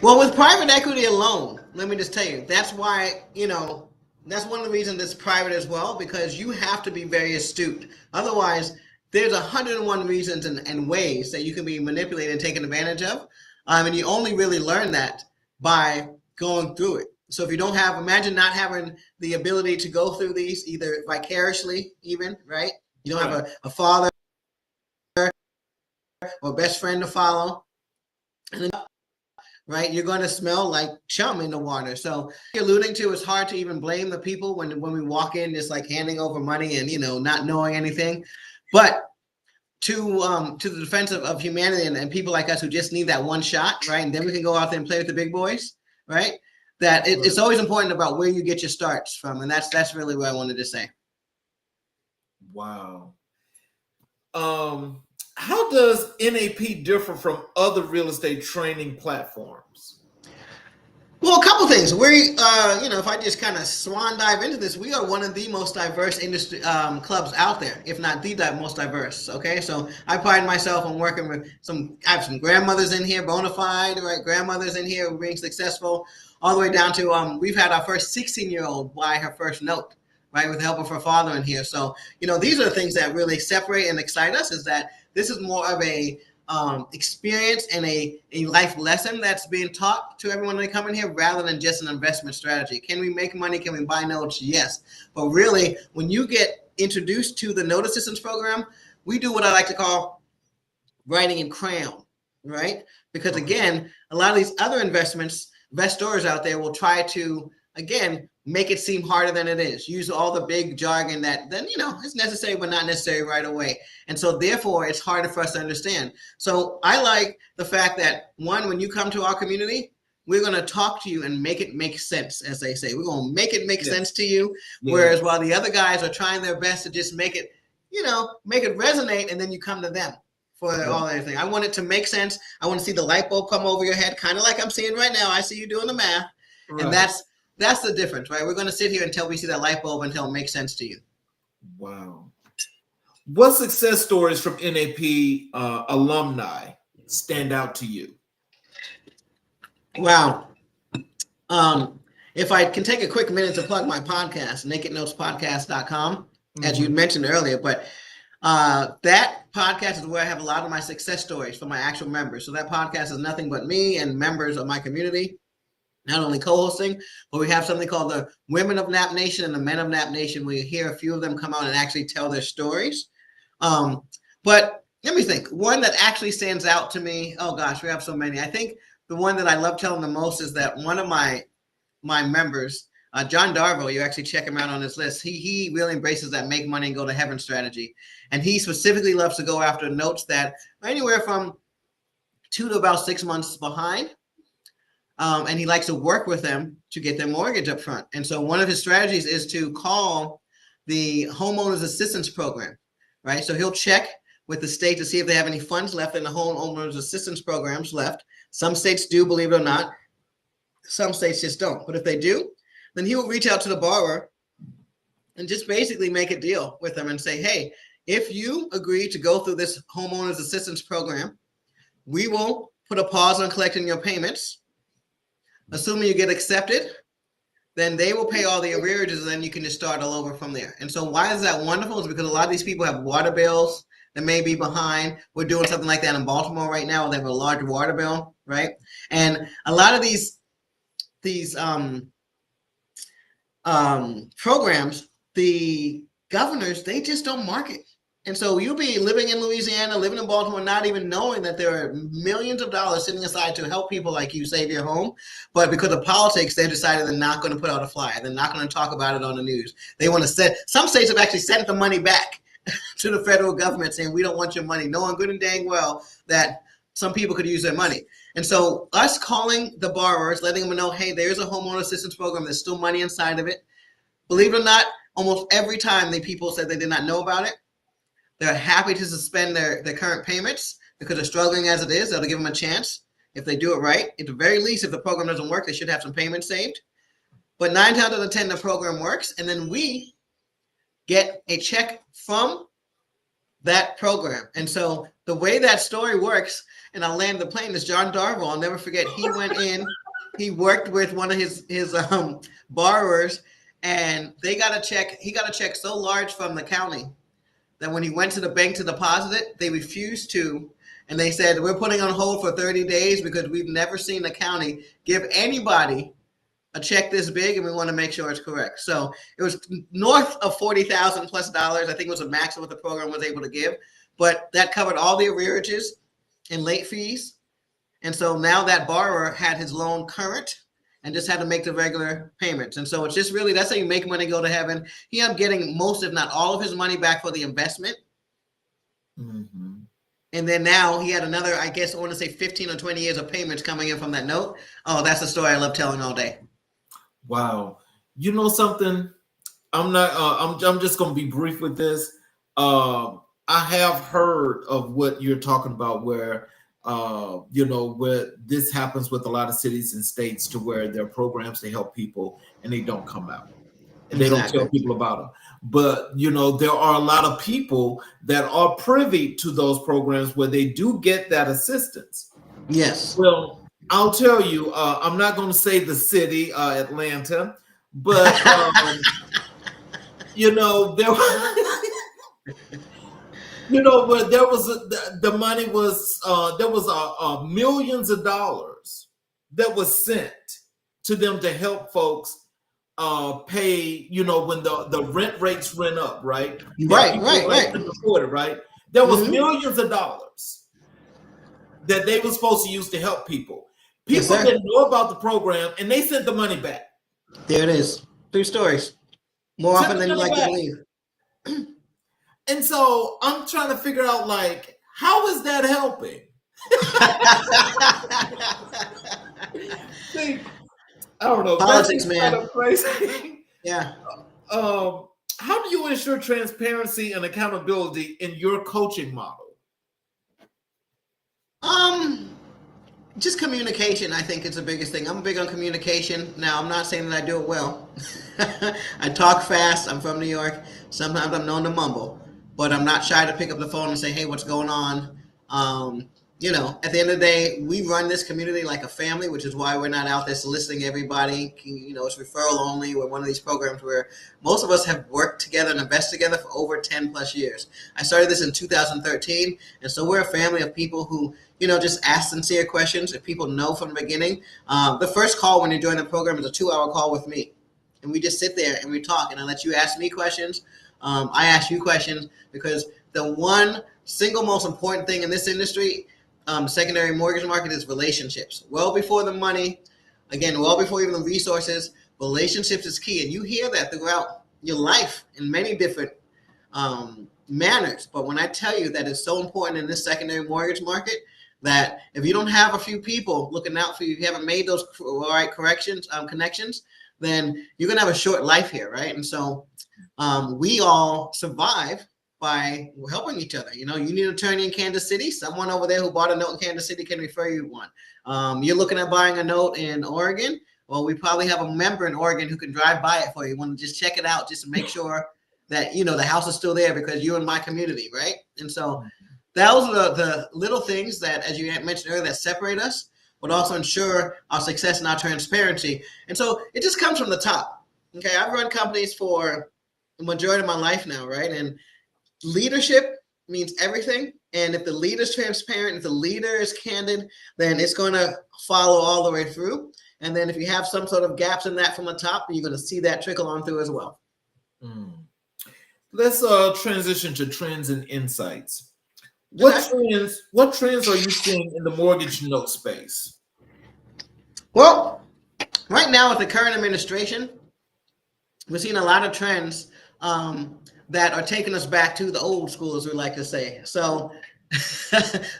Well, with private equity alone, let me just tell you, that's why, that's one of the reasons it's private as well, because you have to be very astute. Otherwise, there's 101 reasons and ways that you can be manipulated and taken advantage of. And you only really learn that by going through it. So if you don't have, imagine not having the ability to go through these either vicariously, even, right? You don't have a father or best friend to follow. And then, right, you're going to smell like chum in the water. So you're alluding to, it's hard to even blame the people when we walk in just like handing over money and, not knowing anything. But to the defense of humanity and people like us who just need that one shot, right? And then we can go out there and play with the big boys, right? That it's always important about where you get your starts from. And that's really what I wanted to say. Wow. How does NAP differ from other real estate training platforms? Well, a couple things. We, if I just kind of swan dive into this, we are one of the most diverse industry clubs out there, if not the most diverse. Okay, so I pride myself on working with I have some grandmothers in here, bona fide, right? Grandmothers in here who are being successful, all the way down to we've had our first 16-year-old buy her first note, right, with the help of her father in here. So, these are the things that really separate and excite us, is that this is more of a experience and a life lesson that's being taught to everyone when they come in here, rather than just an investment strategy. Can we make money? Can we buy notes? Yes. But really, when you get introduced to the note assistance program, we do what I like to call writing in crayon, right? Because again, a lot of these other investors out there will try to, again, make it seem harder than it is. Use all the big jargon that then, is necessary, but not necessary right away. And so therefore, it's harder for us to understand. So I like the fact that, one, when you come to our community, we're going to talk to you and make it make sense, as they say. We're going to make it make sense to you. Yeah. Whereas while the other guys are trying their best to just make it, make it resonate, and then you come to them for all everything. I want it to make sense. I want to see the light bulb come over your head, kind of like I'm seeing right now. I see you doing the math. Right. And that's the difference, right? We're going to sit here until we see that light bulb, until it makes sense to you. Wow. What success stories from NAP alumni stand out to you? Wow. If I can take a quick minute to plug my podcast, nakednotespodcast.com, as you mentioned earlier, but that podcast is where I have a lot of my success stories for my actual members. So that podcast is nothing but me and members of my community, not only co-hosting, but we have something called the Women of Nap Nation and the Men of Nap Nation. We hear a few of them come out and actually tell their stories. But let me think. One that actually stands out to me, oh gosh, we have so many. I think the one that I love telling the most is that one of my members, John Darville, you actually check him out on this list. He really embraces that make money and go to heaven strategy. And he specifically loves to go after notes that are anywhere from 2 to about 6 months behind. And he likes to work with them to get their mortgage up front. And so one of his strategies is to call the homeowners assistance program, right? So he'll check with the state to see if they have any funds left in the homeowners assistance programs left. Some states do, believe it or not. Some states just don't. But if they do, then he will reach out to the borrower and just basically make a deal with them and say, hey, if you agree to go through this homeowners assistance program, we will put a pause on collecting your payments. Assuming you get accepted, then they will pay all the arrearages, and then you can just start all over from there. And so why is that wonderful? Is because a lot of these people have water bills that may be behind. We're doing something like that in Baltimore right now. They have a large water bill, right? And a lot of these programs, the governors, they just don't market And so you'll be living in Louisiana, living in Baltimore, not even knowing that there are millions of dollars sitting aside to help people like you save your home. But because of politics, they've decided they're not going to put out a flyer. They're not going to talk about it on the news. They want to send, some states have actually sent the money back to the federal government saying, we don't want your money, knowing good and dang well that some people could use their money. And so us calling the borrowers, letting them know, hey, there's a homeowner assistance program. There's still money inside of it. Believe it or not, almost every time the people said they did not know about it, they're happy to suspend their current payments because they're struggling as it is. That'll give them a chance if they do it right. At the very least, if the program doesn't work, they should have some payments saved. But 9 times out of 10, the program works. And then we get a check from that program. And so the way that story works, and I'll land the plane, is John Darville. I'll never forget. He went in, he worked with one of his borrowers, and they got a check. He got a check so large from the county that when he went to the bank to deposit it, they refused to. And they said, we're putting on hold for 30 days because we've never seen the county give anybody a check this big, and we want to make sure it's correct. So it was north of $40,000 plus. I think it was a max of what the program was able to give. But that covered all the arrearages and late fees. And so now that borrower had his loan current and just had to make the regular payments. And so it's just really, that's how you make money go to heaven. He ended up getting most, if not all of his money back for the investment. Mm-hmm. And then now he had another, I guess I want to say 15 or 20 years of payments coming in from that note. Oh, that's a story I love telling all day. Wow. You know something? I'm just going to be brief with this. I have heard of what you're talking about where where this happens with a lot of cities and states to where there are programs to help people and they don't come out and they don't tell people about them. But, there are a lot of people that are privy to those programs where they do get that assistance. Yes. Well, I'll tell you, I'm not going to say the city, Atlanta, but, where there was the money was there was millions of dollars that was sent to them to help folks pay. When the rent rates went up, right? Right. Couldn't afford it, right? There was Mm-hmm. millions of dollars that they were supposed to use to help people. People Yes, didn't know about the program, and they sent the money back. There it is. 2 stories. More often than you like to believe. And so I'm trying to figure out, like, how is that helping? See, I don't know. Politics, man. Kind of crazy. Yeah. How do you ensure transparency and accountability in your coaching model? Just communication, I think, is the biggest thing. I'm big on communication. Now, I'm not saying that I do it well. I talk fast. I'm from New York. Sometimes I'm known to mumble, but I'm not shy to pick up the phone and say, hey, what's going on? At the end of the day, we run this community like a family, which is why we're not out there soliciting everybody. It's referral only. We're one of these programs where most of us have worked together and invested together for over 10 plus years. I started this in 2013. And so we're a family of people who, just ask sincere questions. If people know from the beginning, the first call when you join the program is a 2-hour call with me. And we just sit there and we talk, and I let you ask me questions. I ask you questions, because the one single most important thing in this industry, secondary mortgage market, is relationships. Well before the money, again, well before even the resources, relationships is key. And you hear that throughout your life in many different manners. But when I tell you that it's so important in this secondary mortgage market, that if you don't have a few people looking out for you, if you haven't made those right connections, then you're going to have a short life here, right? And so we all survive by helping each other. You need an attorney in Kansas City. Someone over there who bought a note in Kansas City can refer you one. You're looking at buying a note in Oregon. Well, we probably have a member in Oregon who can drive by it for you. You want to just check it out just to make sure that, the house is still there because you're in my community, right? And so those are the little things that, as you mentioned earlier, that separate us, but also ensure our success and our transparency. And so it just comes from the top. Okay, I've run companies for the majority of my life now, right? And leadership means everything. And if the leader's transparent, if the leader is candid, then it's going to follow all the way through. And then if you have some sort of gaps in that from the top, you're going to see that trickle on through as well. Let's transition to trends and insights. Okay. What trends are you seeing in the mortgage note space? Well, right now with the current administration, we're seeing a lot of trends that are taking us back to the old school, as we like to say. So,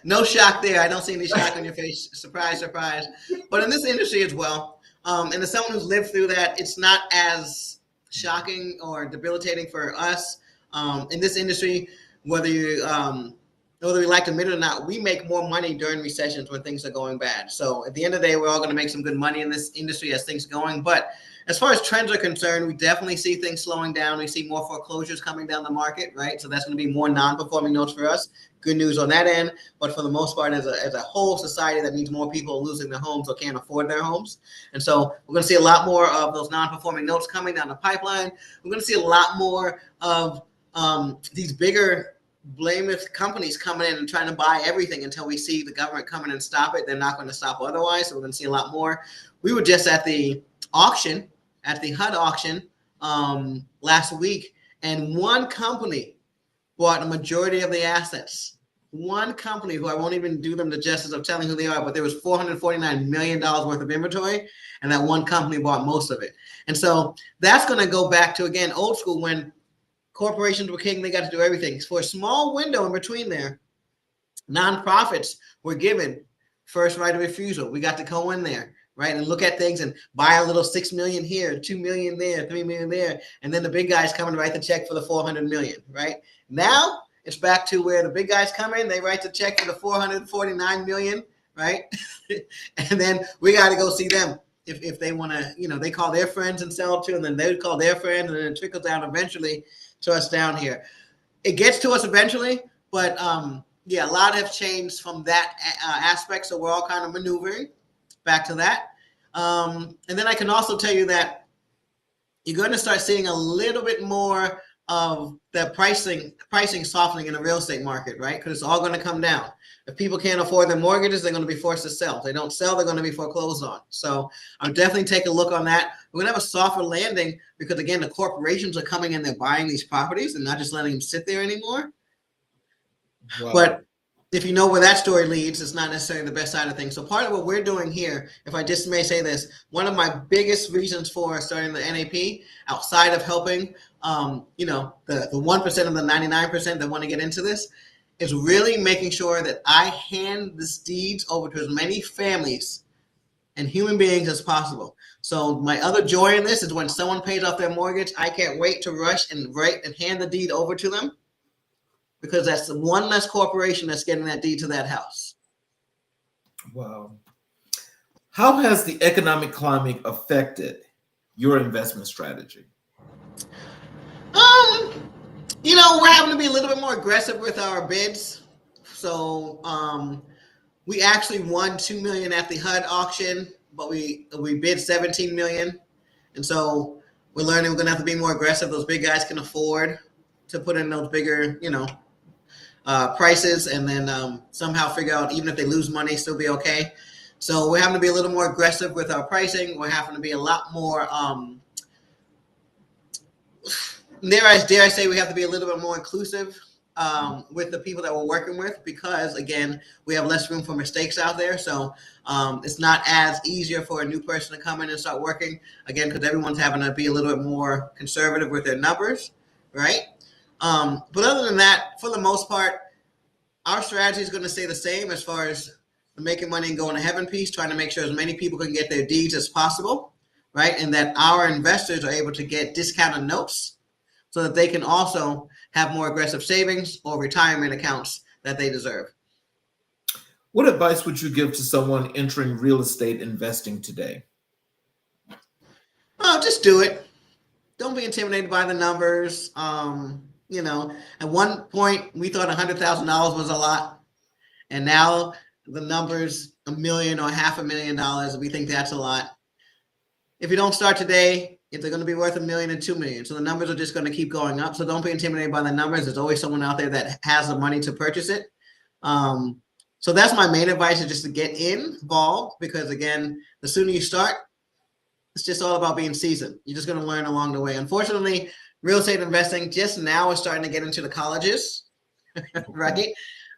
no shock there. I don't see any shock on your face. Surprise, surprise. But in this industry as well, and as someone who's lived through that, it's not as shocking or debilitating for us in this industry. Whether you whether we like to admit it or not, we make more money during recessions when things are going bad. So at the end of the day, we're all going to make some good money in this industry as things are going. But as far as trends are concerned, we definitely see things slowing down. We see more foreclosures coming down the market, right? So that's going to be more non-performing notes for us. Good news on that end. But for the most part, as a whole society, that means more people losing their homes or can't afford their homes. And so we're going to see a lot more of those non-performing notes coming down the pipeline. We're going to see a lot more of these bigger blameless companies coming in and trying to buy everything until we see the government come in and stop it. They're not going to stop otherwise. So we're going to see a lot more. We were just at the auction, at the HUD auction last week, and one company bought a majority of the assets. One company, who I won't even do them the justice of telling who they are, but there was $449 million worth of inventory, and that one company bought most of it. And so that's going to go back to, again, old school, when corporations were king, they got to do everything. For a small window in between there, nonprofits were given first right of refusal. We got to go in there, right, and look at things and buy a little $6 million here, $2 million there, $3 million there, and then the big guys come and write the check for the $400 million, right? Now it's back to where the big guys come in, they write the check for the $449 million, right? And then we got to go see them. If they want to, they call their friends and sell to, and then they call their friends, and then it trickles down eventually to us down here. It gets to us eventually, but yeah, a lot have changed from that aspect. So we're all kind of maneuvering back to that. And then I can also tell you that you're going to start seeing a little bit more of the pricing softening in the real estate market, right? Because it's all going to come down. If people can't afford their mortgages, they're going to be forced to sell. If they don't sell, they're going to be foreclosed on. So I'll definitely take a look on that. We're going to have a softer landing because, again, the corporations are coming in, they're buying these properties and not just letting them sit there anymore. Wow. But if you know where that story leads, it's not necessarily the best side of things. So part of what we're doing here, if I just may say this, one of my biggest reasons for starting the NAP, outside of helping, the 1% of the 99% that want to get into this, is really making sure that I hand these deeds over to as many families and human beings as possible. So my other joy in this is when someone pays off their mortgage, I can't wait to rush and write and hand the deed over to them, because that's the one less corporation that's getting that deed to that house. Wow. How has the economic climate affected your investment strategy? We're having to be a little bit more aggressive with our bids. So we actually won $2 million at the HUD auction, but we bid $17 million. And so we're learning we're going to have to be more aggressive. Those big guys can afford to put in those bigger, prices, and then somehow figure out, even if they lose money, still be okay. So we're having to be a little more aggressive with our pricing. We're having to be a lot more, dare I say, we have to be a little bit more inclusive with the people that we're working with, because, again, we have less room for mistakes out there. So it's not as easier for a new person to come in and start working, again, because everyone's having to be a little bit more conservative with their numbers, right? But other than that, for the most part, our strategy is going to stay the same as far as the making money and going to heaven piece, trying to make sure as many people can get their deeds as possible, right? And that our investors are able to get discounted notes so that they can also have more aggressive savings or retirement accounts that they deserve. What advice would you give to someone entering real estate investing today? Oh, just do it. Don't be intimidated by the numbers. At one point we thought $100,000 was a lot, and now the number's $1 million or $500,000. We think that's a lot. If you don't start today, it's going to be worth $1 million and $2 million. So the numbers are just going to keep going up. So don't be intimidated by the numbers. There's always someone out there that has the money to purchase it. So that's my main advice, is just to get involved, because, again, the sooner you start, it's just all about being seasoned. You're just going to learn along the way. Unfortunately, real estate investing just now is starting to get into the colleges, right?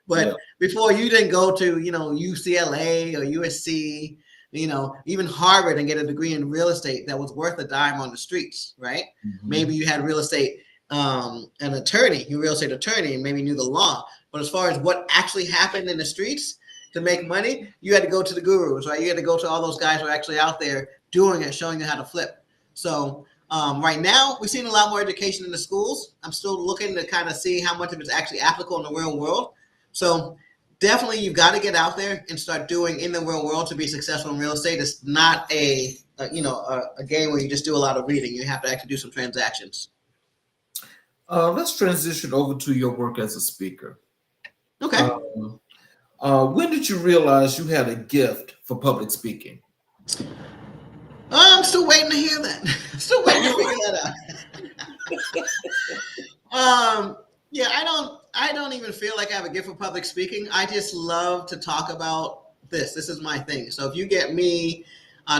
But before, you didn't go to, UCLA or USC, even Harvard, and get a degree in real estate that was worth a dime on the streets, right? Maybe you had real estate, an attorney, your real estate attorney, and maybe knew the law. But as far as what actually happened in the streets to make money, you had to go to the gurus, right? You had to go to all those guys who are actually out there doing it, showing you how to flip. So right now, we're seeing a lot more education in the schools. I'm still looking to kind of see how much of it's actually applicable in the real world. So definitely, you've got to get out there and start doing in the real world to be successful in real estate. It's not a game where you just do a lot of reading. You have to actually do some transactions. Let's transition over to your work as a speaker. Okay. When did you realize you had a gift for public speaking? I'm still waiting to hear that. I'm still waiting to figure that out. Yeah, I don't even feel like I have a gift for public speaking. I just love to talk about this. This is my thing. So if you get me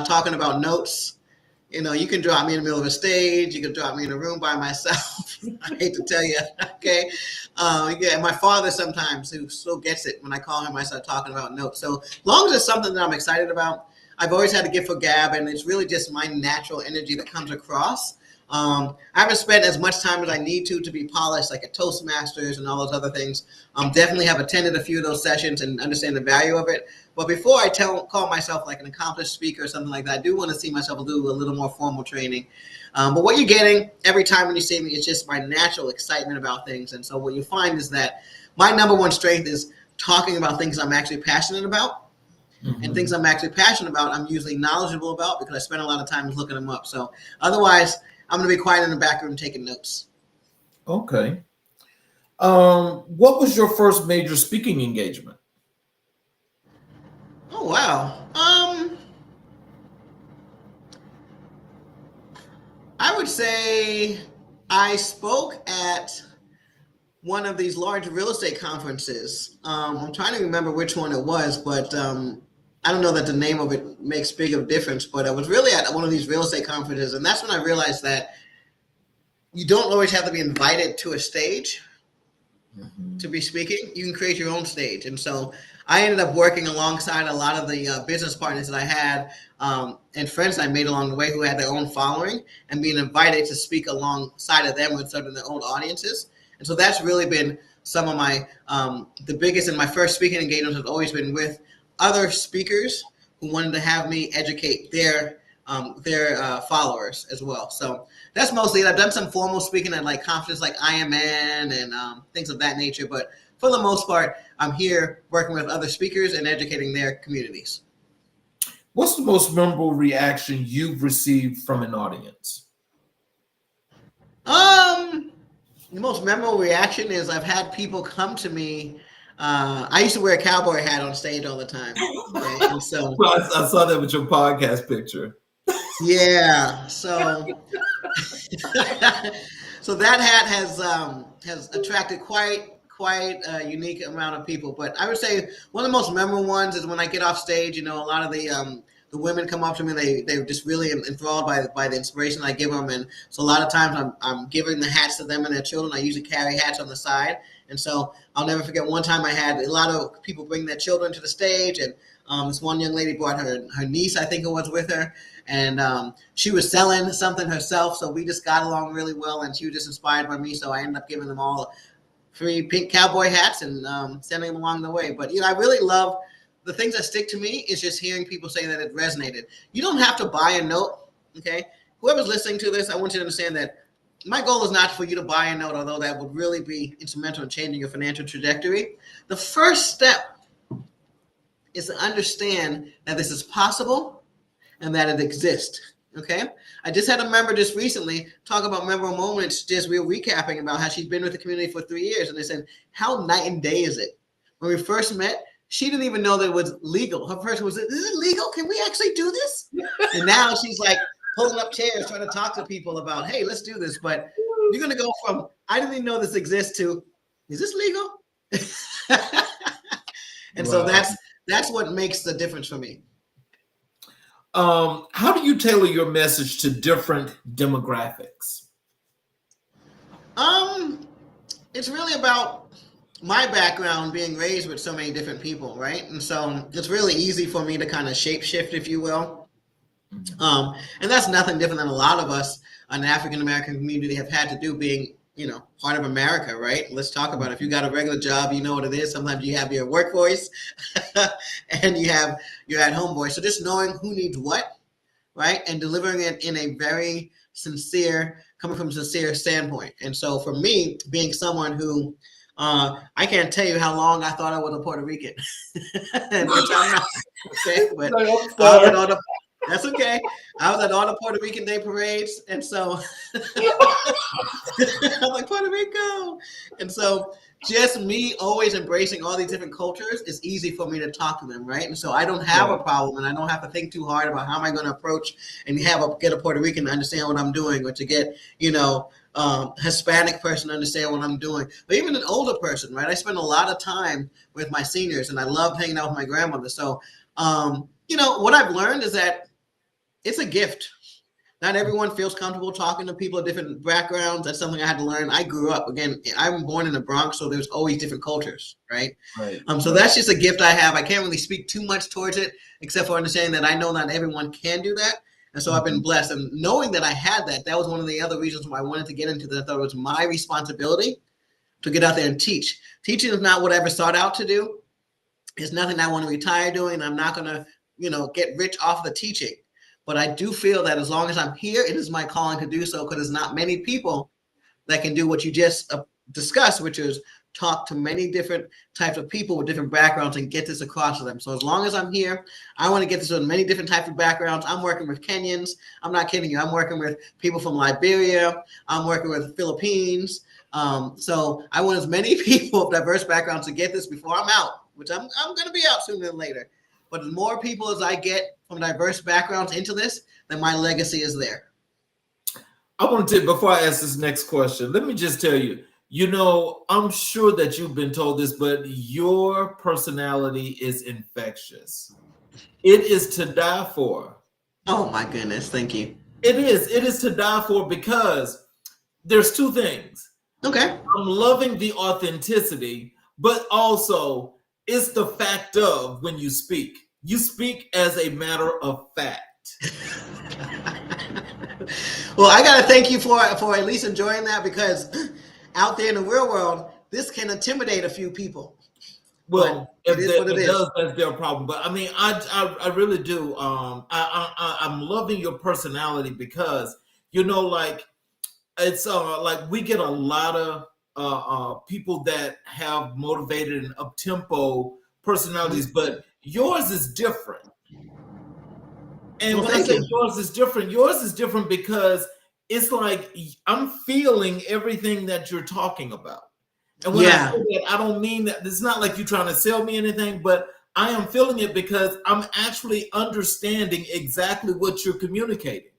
talking about notes, you can drop me in the middle of a stage. You can drop me in a room by myself. I hate to tell you. Okay. Yeah, my father sometimes, who still gets it when I call him, I start talking about notes. So as long as it's something that I'm excited about, I've always had a gift for gab, and it's really just my natural energy that comes across. I haven't spent as much time as I need to be polished, like at Toastmasters and all those other things. Definitely have attended a few of those sessions and understand the value of it. But before I call myself like an accomplished speaker or something like that, I do want to see myself do a little more formal training. But what you're getting every time when you see me is just my natural excitement about things. And so what you find is that my number one strength is talking about things I'm actually passionate about. And things I'm actually passionate about, I'm usually knowledgeable about because I spend a lot of time looking them up. So otherwise, I'm going to be quiet in the back room taking notes. Okay. What was your first major speaking engagement? Oh, wow. I would say I spoke at one of these large real estate conferences. I'm trying to remember which one it was, but I don't know that the name of it makes big of a difference, but I was really at one of these real estate conferences, and that's when I realized that you don't always have to be invited to a stage to be speaking. You can create your own stage. And so I ended up working alongside a lot of the business partners that I had and friends I made along the way who had their own following, and being invited to speak alongside of them with sort of their own audiences. And so that's really been some of my, the biggest, and my first speaking engagements have always been with other speakers who wanted to have me educate their followers as well. So that's mostly it. I've done some formal speaking at like conferences like IMN and things of that nature. But for the most part, I'm here working with other speakers and educating their communities. What's the most memorable reaction you've received from an audience? The most memorable reaction is I've had people come to me. I used to wear a cowboy hat on stage all the time. Okay? And so, well, I saw that with your podcast picture. Yeah. So, so that hat has attracted quite a unique amount of people. But I would say one of the most memorable ones is when I get off stage. A lot of the women come up to me. They're just really enthralled by the inspiration I give them. And so a lot of times I'm giving the hats to them and their children. I usually carry hats on the side. And so I'll never forget one time I had a lot of people bring their children to the stage. And this one young lady brought her niece, I think it was, with her. And she was selling something herself. So we just got along really well. And she was just inspired by me. So I ended up giving them all free pink cowboy hats and sending them along the way. But, I really love the things that stick to me is just hearing people say that it resonated. You don't have to buy a note, okay? Whoever's listening to this, I want you to understand that my goal is not for you to buy a note, although that would really be instrumental in changing your financial trajectory. The first step is to understand that this is possible and that it exists, okay? I just had a member just recently talk about memorable moments, just real recapping about how she's been with the community for 3 years. And they said, how night and day is it? When we first met, she didn't even know that it was legal. Her person was, is it legal? Can we actually do this? And now she's like pulling up chairs, trying to talk to people about, hey, let's do this. But you're going to go from, I didn't even know this exists to, is this legal? And wow. So that's what makes the difference for me. How do you tailor your message to different demographics? It's really about my background being raised with so many different people, right? And so it's really easy for me to kind of shape shift, if you will. And that's nothing different than a lot of us in the African American community have had to do, being, part of America, right? Let's talk about it. If you got a regular job, you know what it is. Sometimes you have your work voice and you have your at-home voice. So just knowing who needs what, right? And delivering it in a very coming from a sincere standpoint. And so for me, being someone who, I can't tell you how long I thought I was a Puerto Rican, and which I'm not. Okay, but that's okay. I was at all the Puerto Rican Day parades, and so I'm like, Puerto Rico. And so just me always embracing all these different cultures is easy for me to talk to them, right? And so I don't have a problem, and I don't have to think too hard about how am I going to approach and get a Puerto Rican to understand what I'm doing, or to get, Hispanic person to understand what I'm doing, or even an older person, right? I spend a lot of time with my seniors, and I love hanging out with my grandmother. So, what I've learned is that it's a gift. Not everyone feels comfortable talking to people of different backgrounds. That's something I had to learn. I grew up, again, I'm born in the Bronx, so there's always different cultures, right? So that's just a gift I have. I can't really speak too much towards it, except for understanding that I know not everyone can do that. And so I've been blessed. And knowing that I had that was one of the other reasons why I wanted to get into this. I thought it was my responsibility to get out there and teach. Teaching is not what I ever sought out to do. It's nothing I want to retire doing. I'm not going to, get rich off the teaching. But I do feel that as long as I'm here, it is my calling to do so, because there's not many people that can do what you just discussed, which is talk to many different types of people with different backgrounds and get this across to them. So as long as I'm here, I want to get this with many different types of backgrounds. I'm working with Kenyans. I'm not kidding you. I'm working with people from Liberia. I'm working with the Philippines. So I want as many people of diverse backgrounds to get this before I'm out, which I'm going to be out sooner than later. But the more people as I get from diverse backgrounds into this, then my legacy is there. I want to, before I ask this next question, let me just tell you, I'm sure that you've been told this, but your personality is infectious. It is to die for. Oh my goodness, thank you. It is to die for, because there's two things. Okay. I'm loving the authenticity, but also it's the fact of when you speak as a matter of fact. Well, I got to thank you for at least enjoying that, because out there in the real world, this can intimidate a few people. Well, if it does, that's their problem. But I mean, I really do. I'm loving your personality, because, it's like we get a lot of people that have motivated and up-tempo personalities, but yours is different. And when I say yours is different because it's like I'm feeling everything that you're talking about. And when I say that, I don't mean that it's not like you're trying to sell me anything, but I am feeling it because I'm actually understanding exactly what you're communicating.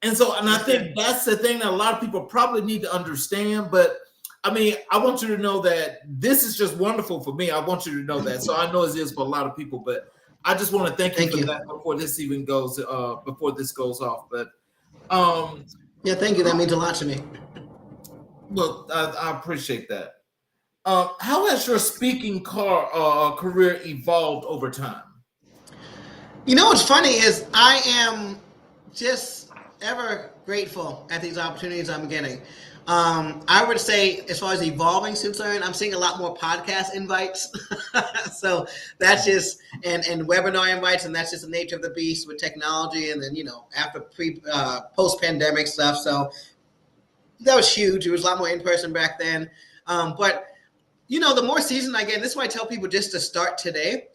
And I think that's the thing that a lot of people probably need to understand. But I mean, I want you to know that this is just wonderful for me. I want you to know that. So I know it is for a lot of people, but I just want to thank you for that before this even goes, before this goes off. But thank you. That means a lot to me. Well, I appreciate that. How has your speaking career evolved over time? What's funny is I am just ever grateful at these opportunities I'm getting. I would say, as far as evolving concerned, I'm seeing a lot more podcast invites. So that's just and webinar invites, and that's just the nature of the beast with technology. And then after post-pandemic stuff, so that was huge. It was a lot more in person back then. But the more seasoned I get, and this is why I tell people just to start today,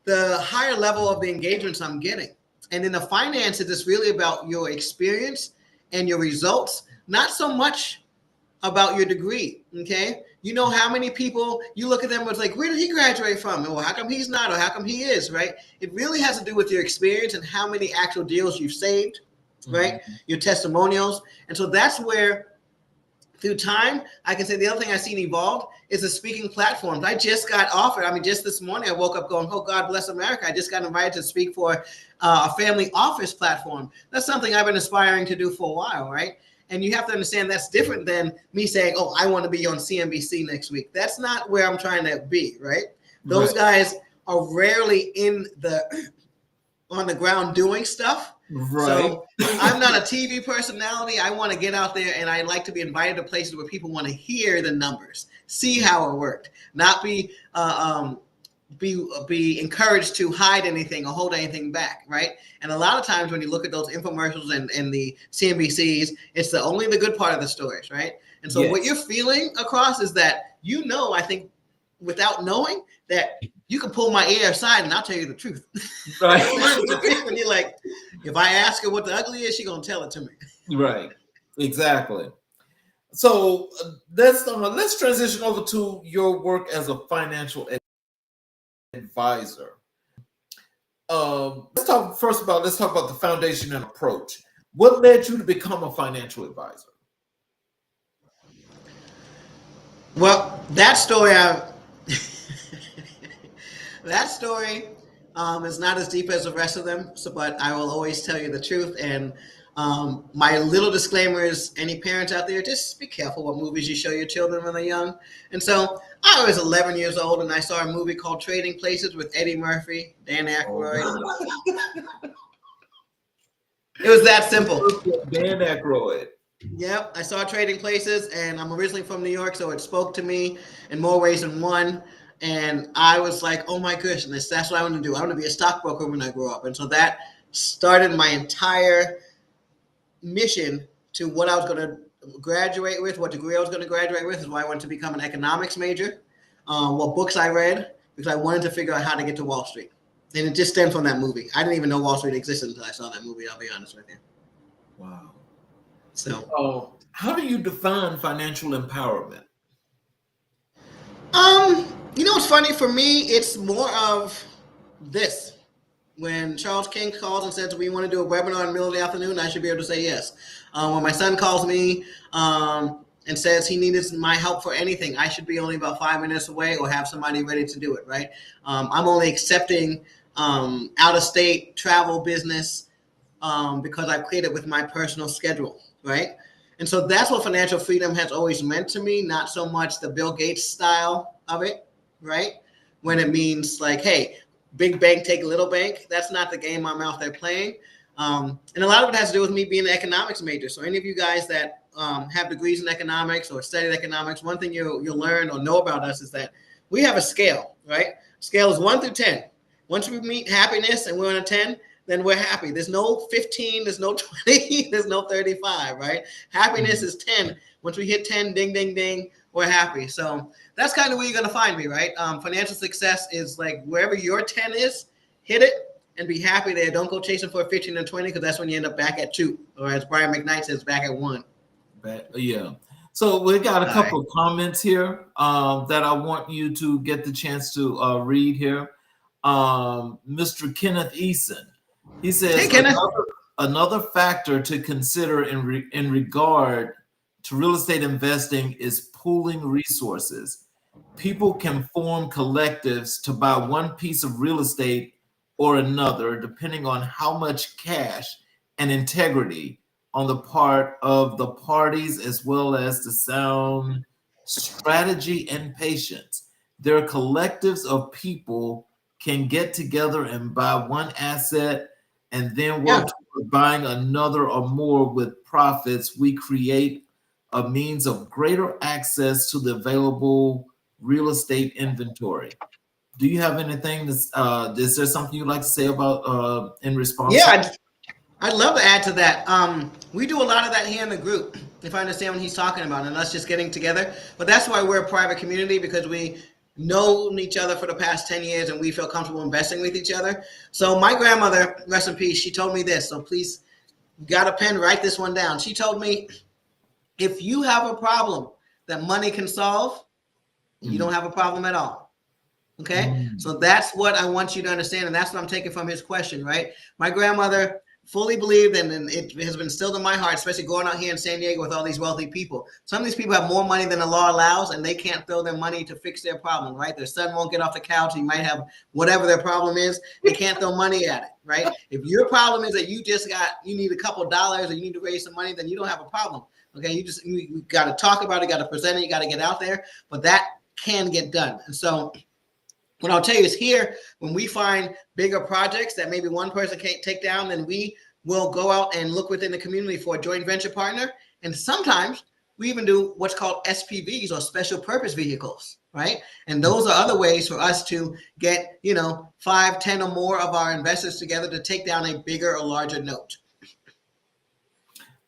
the higher level of the engagements I'm getting. And in the finances, it's really about your experience and your results, not so much about your degree. Okay. How many people you look at them, it's like, where did he graduate from? Well, how come he's not, or how come he is, right? It really has to do with your experience and how many actual deals you've saved, right? Your testimonials. And so that's where, through time, I can say the other thing I've seen evolve is the speaking platforms. I just got offered. I mean, just this morning, I woke up going, oh, God bless America. I just got invited to speak for a family office platform. That's something I've been aspiring to do for a while, right? And you have to understand that's different than me saying, oh, I want to be on CNBC next week. That's not where I'm trying to be, right? Those guys are rarely on the ground doing stuff. Right. So I'm not a TV personality. I want to get out there, and I like to be invited to places where people want to hear the numbers, see how it worked, not be encouraged to hide anything or hold anything back, right? And a lot of times when you look at those infomercials and the CNBCs, it's only the good part of the stories, right? And so what you're feeling across is that, I think, without knowing that you can pull my ear aside and I'll tell you the truth. Right. And you're like, if I ask her what the ugly is, she's going to tell it to me. Right. Exactly. So let's transition over to your work as a financial advisor. Let's talk about the foundation and approach. What led you to become a financial advisor? Well, that story is not as deep as the rest of them, but I will always tell you the truth. And my little disclaimer is, any parents out there, just be careful what movies you show your children when they're young. And so I was 11 years old, and I saw a movie called Trading Places with Eddie Murphy, Dan Aykroyd. It was that simple. Dan Aykroyd. Yep, I saw Trading Places, and I'm originally from New York, so it spoke to me in more ways than one. And I was like, oh my goodness, that's what I want to do. I want to be a stockbroker when I grow up. And so that started my entire mission to what I was going to graduate with, what degree I was going to graduate with, is why I wanted to become an economics major, what books I read, because I wanted to figure out how to get to Wall Street. And it just stemmed from that movie. I didn't even know Wall Street existed until I saw that movie, I'll be honest with you. Wow. So, how do you define financial empowerment? It's funny for me. It's more of this. When Charles King calls and says we want to do a webinar in the middle of the afternoon, I should be able to say yes. When my son calls me and says he needs my help for anything, I should be only about 5 minutes away or have somebody ready to do it. Right? I'm only accepting out-of-state travel business because I've created with my personal schedule. Right? And so that's what financial freedom has always meant to me, not so much the Bill Gates style of it, right? When it means like, hey, big bank, take little bank. That's not the game I'm out there playing. And a lot of it has to do with me being an economics major. So any of you guys that have degrees in economics or studied economics, one thing you'll learn or know about us is that we have a scale, right? Scale is 1 through 10. Once we meet happiness and we're on a 10, then we're happy. There's no 15, there's no 20, there's no 35, right? Happiness is 10. Once we hit 10, ding, ding, ding, we're happy. So that's kind of where you're going to find me, right? Financial success is like wherever your 10 is, hit it and be happy there. Don't go chasing for a 15 or 20 because that's when you end up back at 2. Or as Brian McKnight says, back at 1. Yeah. So we got a couple of comments here that I want you to get the chance to read here. Mr. Kenneth Eason. He says, hey, another factor to consider in regard to real estate investing is pooling resources. People can form collectives to buy one piece of real estate or another, depending on how much cash and integrity on the part of the parties, as well as the sound strategy and patience. Their collectives of people can get together and buy one asset and then work toward buying another or more with profits. We create a means of greater access to the available real estate inventory. Do you have anything is there something you'd like to say about in response? Yeah, I'd love to add to that. We do a lot of that here in the group, if I understand what he's talking about, and us just getting together. But that's why we're a private community, because we known each other for the past 10 years and we feel comfortable investing with each other. So my grandmother, rest in peace, she told me this. So please, got a pen, write this one down. She told me, if you have a problem that money can solve, you don't have a problem at all. Okay? So that's what I want you to understand. And that's what I'm taking from his question, right? My grandmother fully believe, and it has been instilled in my heart, especially going out here in San Diego with all these wealthy people. Some of these people have more money than the law allows, and they can't throw their money to fix their problem, right? Their son won't get off the couch. He might have whatever their problem is. They can't throw money at it, right? If your problem is that you need a couple dollars or you need to raise some money, then you don't have a problem. Okay, you got to talk about it, got to present it, you got to get out there, but that can get done. And so what I'll tell you is here, when we find bigger projects that maybe one person can't take down, then we will go out and look within the community for a joint venture partner. And sometimes we even do what's called SPVs, or special purpose vehicles, right? And those are other ways for us to get, 5, 10 or more of our investors together to take down a bigger or larger note.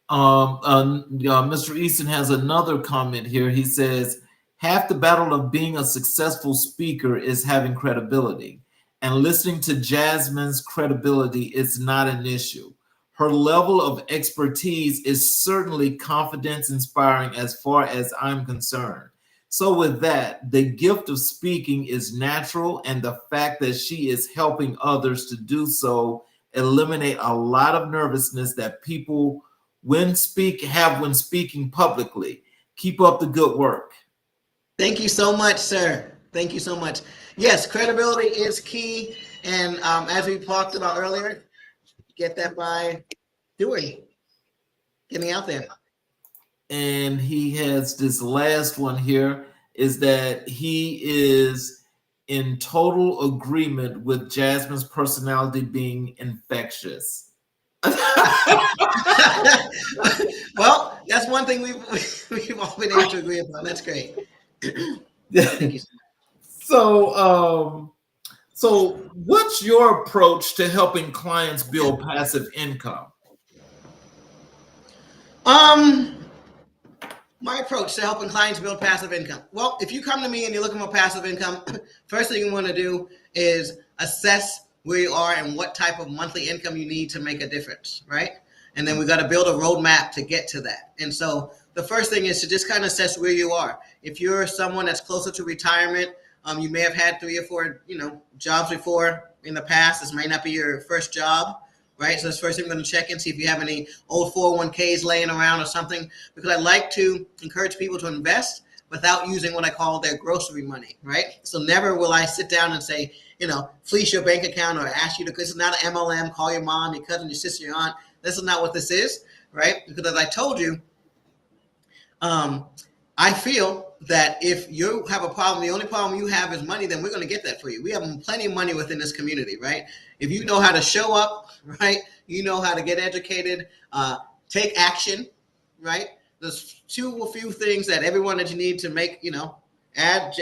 Mr. Easton has another comment here. He says, half the battle of being a successful speaker is having credibility, and listening to Jasmine's credibility is not an issue. Her level of expertise is certainly confidence inspiring as far as I'm concerned. So with that, the gift of speaking is natural, and the fact that she is helping others to do so eliminate a lot of nervousness that people when speaking publicly. Keep up the good work. Thank you so much, sir. Thank you so much. Yes, credibility is key. And as we talked about earlier, get that by getting out there. And he has this last one here, is that he is in total agreement with Jasmine's personality being infectious. Well, that's one thing we've all been able to agree upon. That's great. Thank you. So what's your approach to helping clients build passive income? My approach to helping clients build passive income. Well, if you come to me and you're looking for passive income, first thing you want to do is assess where you are and what type of monthly income you need to make a difference, right? And then we got to build a roadmap to get to that. And so the first thing is to just kind of assess where you are. If you're someone that's closer to retirement, you may have had 3 or 4, jobs before in the past. This might not be your first job, right? So that's first thing I'm going to check and see if you have any old 401ks laying around or something, because I like to encourage people to invest without using what I call their grocery money, right? So never will I sit down and say, fleece your bank account or ask you to, this is not an MLM, call your mom, your cousin, your sister, your aunt. This is not what this is, right? Because as I told you, I feel that if you have a problem, the only problem you have is money, then we're going to get that for you. We have plenty of money within this community, right? If you know how to show up, right? You know how to get educated, take action, right? There's a few things that everyone that you need to make, add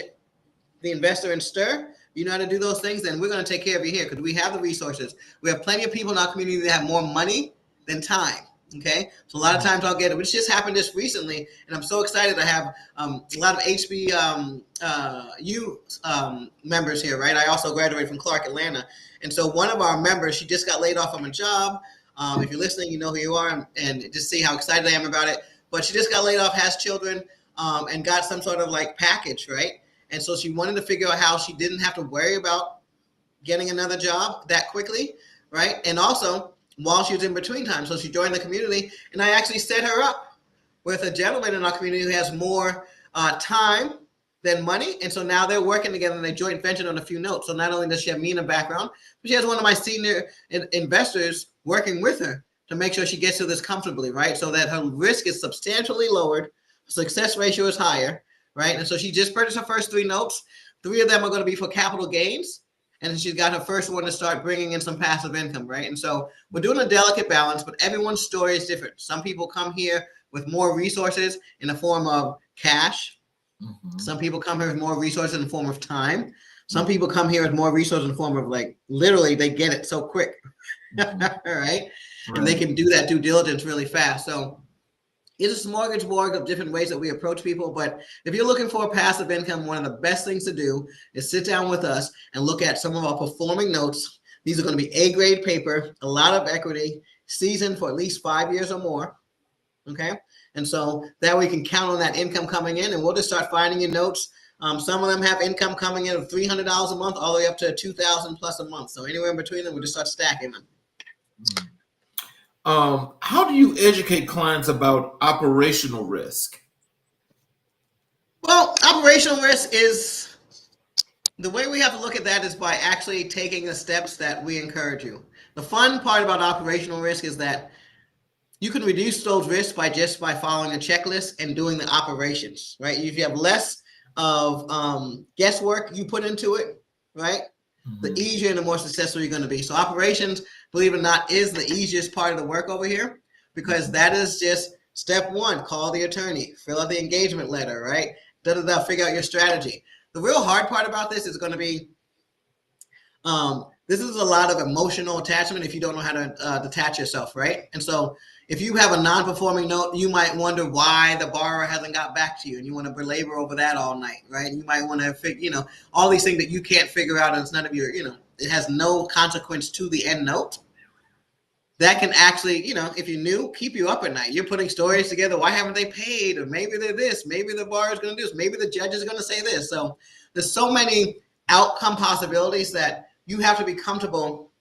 the investor and stir. You know how to do those things, then we're going to take care of you here because we have the resources. We have plenty of people in our community that have more money than time. Okay, so a lot of times I'll get it, which just happened just recently, and I'm so excited to have a lot of HBU members here, right? I also graduated from Clark, Atlanta, and so one of our members, she just got laid off from a job. If you're listening, you know who you are, and just see how excited I am about it. But she just got laid off, has children, and got some sort of like package, right? And so she wanted to figure out how she didn't have to worry about getting another job that quickly, right? And also, while she was in between time. So she joined the community, and I actually set her up with a gentleman in our community who has more time than money. And so now they're working together, and they joint ventured on a few notes. So not only does she have me in the background, but she has one of my senior investors working with her to make sure she gets to this comfortably, right? So that her risk is substantially lowered, success ratio is higher, right? And so she just purchased her first 3 notes. 3 of them are going to be for capital gains. And she's got her first one to start bringing in some passive income, right? And so we're doing a delicate balance, but everyone's story is different. Some people come here with more resources in the form of cash. Mm-hmm. Some people come here with more resources in the form of time. Some people come here with more resources in the form of, like, literally they get it so quick, right? And they can do that due diligence really fast. So it's a smorgasbord of different ways that we approach people. But if you're looking for a passive income, one of the best things to do is sit down with us and look at some of our performing notes. These are going to be A-grade paper, a lot of equity, seasoned for at least 5 years or more. Okay. And so that we can count on that income coming in, and we'll just start finding your notes. Some of them have income coming in of $300 a month all the way up to $2,000 plus a month. So anywhere in between them, we'll just start stacking them. How do you educate clients about operational risk? Well, operational risk is the way we have to look at that is by actually taking the steps that we encourage you. The fun part about operational risk is that you can reduce those risks by following a checklist and doing the operations, right? If you have less of guesswork you put into it, right? The easier and the more successful you're going to be. So operations, believe it or not, is the easiest part of the work over here, because that is just step one: call the attorney, fill out the engagement letter, right? Figure out your strategy. The real hard part about this is going to be this is a lot of emotional attachment if you don't know how to detach yourself, right? And so if you have a non-performing note, you might wonder why the borrower hasn't got back to you, and you want to belabor over that all night, right? And you might want to figure, all these things that you can't figure out, and it's none of your, it has no consequence to the end note. That can actually, if you knew, keep you up at night. You're putting stories together. Why haven't they paid? Or maybe they're this. Maybe the borrower's going to do this. Maybe the judge is going to say this. So there's so many outcome possibilities that you have to be comfortable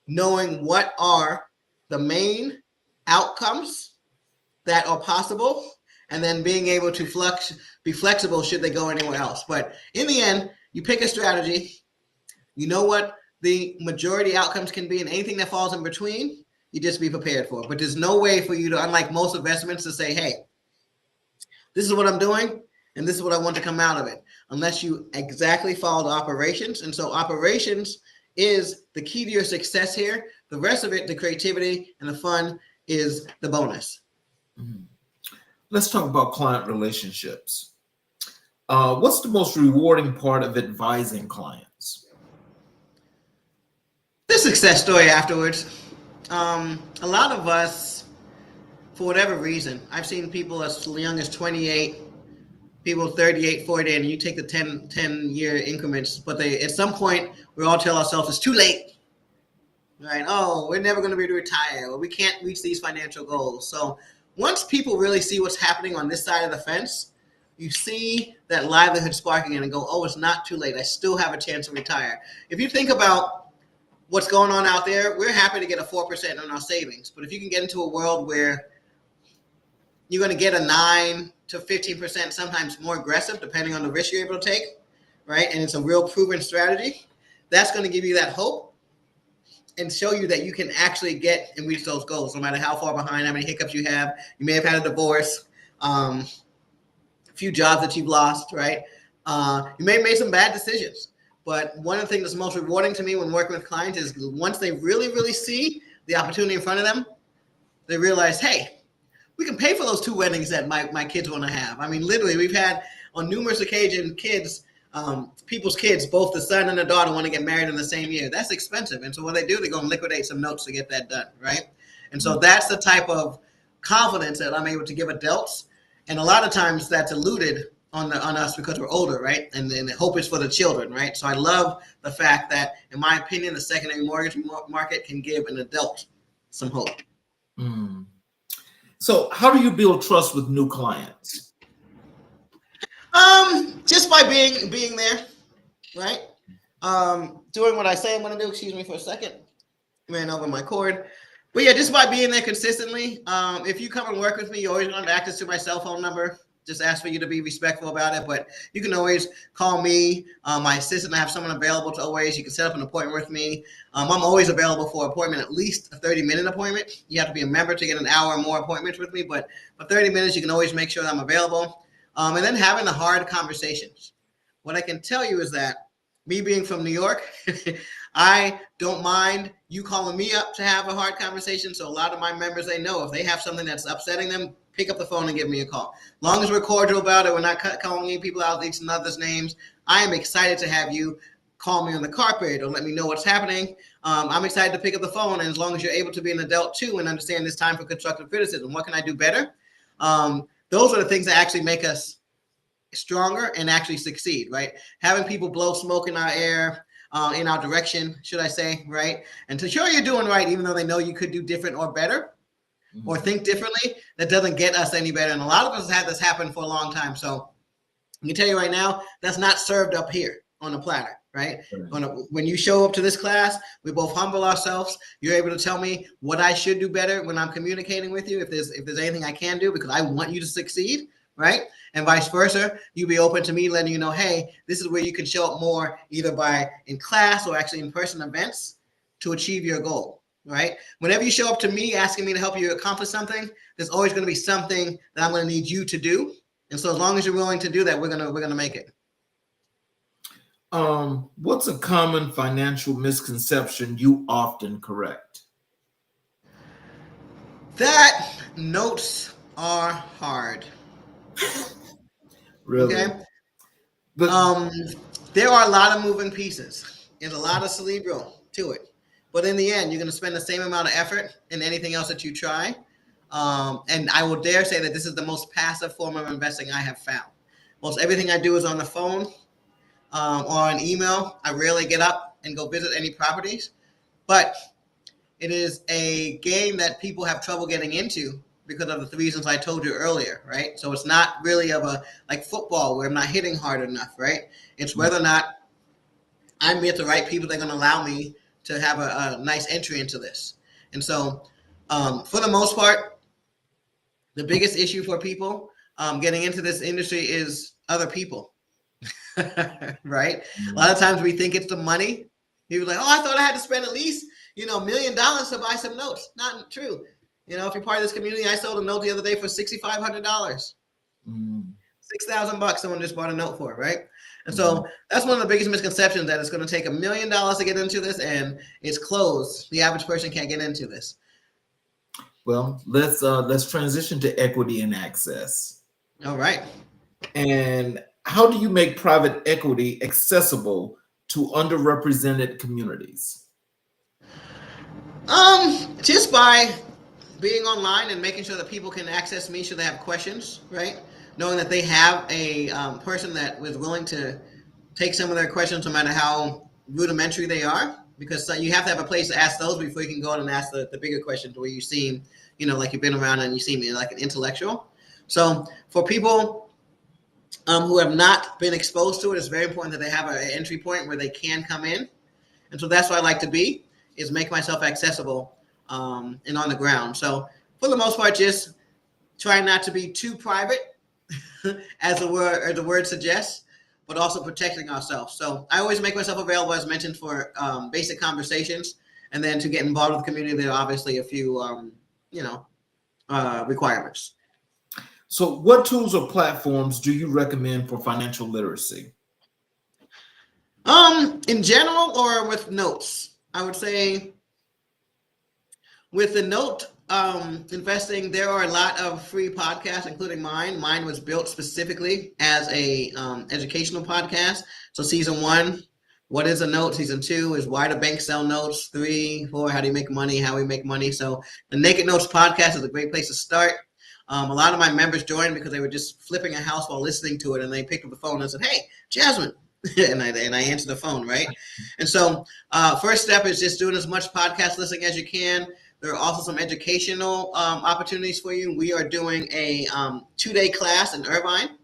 knowing what are the main outcomes that are possible, and then being able to be flexible should they go anywhere else. But in the end, you pick a strategy. You know what the majority outcomes can be, and anything that falls in between, you just be prepared for. But there's no way for you to, unlike most investments, to say, hey, this is what I'm doing, and this is what I want to come out of it, unless you exactly follow the operations. And so operations is the key to your success here. The rest of it, the creativity and the fun, is the bonus. Let's talk about client relationships. What's the most rewarding part of advising clients? The success story afterwards. A lot of us, for whatever reason, I've seen people as young as 28, people 38, 40, and you take the 10-year increments, but at some point, we all tell ourselves it's too late. Right? Oh, we're never going to be able to retire, or we can't reach these financial goals. So once people really see what's happening on this side of the fence, you see that livelihood sparking and go, oh, it's not too late. I still have a chance to retire. If you think about what's going on out there, we're happy to get a 4% on our savings. But if you can get into a world where you're going to get a 9 to 15%, sometimes more aggressive, depending on the risk you're able to take, right? And it's a real proven strategy, that's going to give you that hope and show you that you can actually get and reach those goals, no matter how far behind, how many hiccups you have. You may have had a divorce, a few jobs that you've lost, right? You may have made some bad decisions. But one of the things that's most rewarding to me when working with clients is once they really, really see the opportunity in front of them, they realize, hey, we can pay for those 2 weddings that my kids want to have. I mean, literally, we've had on numerous occasions people's kids, both the son and the daughter, want to get married in the same year. That's expensive. And so what they do, they go and liquidate some notes to get that done, right? And so that's the type of confidence that I'm able to give adults. And a lot of times that's eluded on us because we're older, right? And then the hope is for the children, right? So I love the fact that, in my opinion, the secondary mortgage market can give an adult some hope. So how do you build trust with new clients? Just by being there, right? Doing what I say I'm going to do. Excuse me for a second. Ran over my cord. But yeah, just by being there consistently. If you come and work with me, you always want to access to my cell phone number. Just ask for you to be respectful about it. But you can always call me, my assistant. I have someone available to always. You can set up an appointment with me. I'm always available for an appointment, at least a 30-minute appointment. You have to be a member to get an hour or more appointments with me. But for 30 minutes, you can always make sure that I'm available. And then having the hard conversations. What I can tell you is that me being from New York, I don't mind you calling me up to have a hard conversation. So a lot of my members, they know if they have something that's upsetting them, pick up the phone and give me a call. Long as we're cordial about it, we're not calling people out each other's names. I am excited to have you call me on the carpet or let me know what's happening. I'm excited to pick up the phone. And as long as you're able to be an adult too and understand this time for constructive criticism, what can I do better? Those are the things that actually make us stronger and actually succeed, right? Having people blow smoke in our air, in our direction, should I say, right? And to show you're doing right, even though they know you could do different or better or think differently, that doesn't get us any better. And a lot of us have had this happen for a long time. So I can tell you right now, that's not served up here on a platter. right? When you show up to this class, we both humble ourselves. You're able to tell me what I should do better when I'm communicating with you. If there's anything I can do, because I want you to succeed, right? And vice versa. You be open to me letting you know, hey, this is where you can show up more, either by in class or actually in person events to achieve your goal, right? Whenever you show up to me asking me to help you accomplish something, there's always going to be something that I'm going to need you to do. And so as long as you're willing to do that, we're gonna make it. What's a common financial misconception you often correct? That notes are hard. Really? Okay. But There are a lot of moving pieces. There's a lot of cerebral to it. But in the end, you're going to spend the same amount of effort in anything else that you try. And I will dare say that this is the most passive form of investing I have found. Most everything I do is on the phone or on email. I rarely get up and go visit any properties. But it is a game that people have trouble getting into because of the reasons I told you earlier, right? So it's not really of a like football where I'm not hitting hard enough, right? It's whether or not I'm with the right people that are going to allow me to have a nice entry into this. And so for the most part, the biggest issue for people getting into this industry is other people, right? A lot of times we think it's the money. People are like, oh, I thought I had to spend at least, $1 million to buy some notes. Not true. If you're part of this community, I sold a note the other day for $6,500. $6,000 someone just bought a note for, right? And so that's one of the biggest misconceptions, that it's going to take $1 million to get into this, and it's closed. The average person can't get into this. Well, let's transition to equity and access. All right. And how do you make private equity accessible to underrepresented communities? Just by being online and making sure that people can access me should they have questions, right? Knowing that they have a person that was willing to take some of their questions, no matter how rudimentary they are, because you have to have a place to ask those before you can go on and ask the bigger questions where you seem, like you've been around and you seem like an intellectual. So for people who have not been exposed to it, it's very important that they have an entry point where they can come in. And so that's what I like to be, is make myself accessible and on the ground. So for the most part, just trying not to be too private, as the word suggests, but also protecting ourselves. So I always make myself available, as mentioned, for basic conversations, and then to get involved with the community, there are obviously a few, requirements. So what tools or platforms do you recommend for financial literacy? In general, or with notes? I would say with the note investing, there are a lot of free podcasts, including mine. Mine was built specifically as a educational podcast. So season 1, what is a note? Season 2 is why do banks sell notes? 3, 4, how do you make money? How we make money? So the Naked Notes podcast is a great place to start. A lot of my members joined because they were just flipping a house while listening to it, and they picked up the phone and said, "Hey, Jasmine." and I answered the phone, right? And so first step is just doing as much podcast listening as you can. There are also some educational opportunities for you. We are doing a 2-day class in Irvine.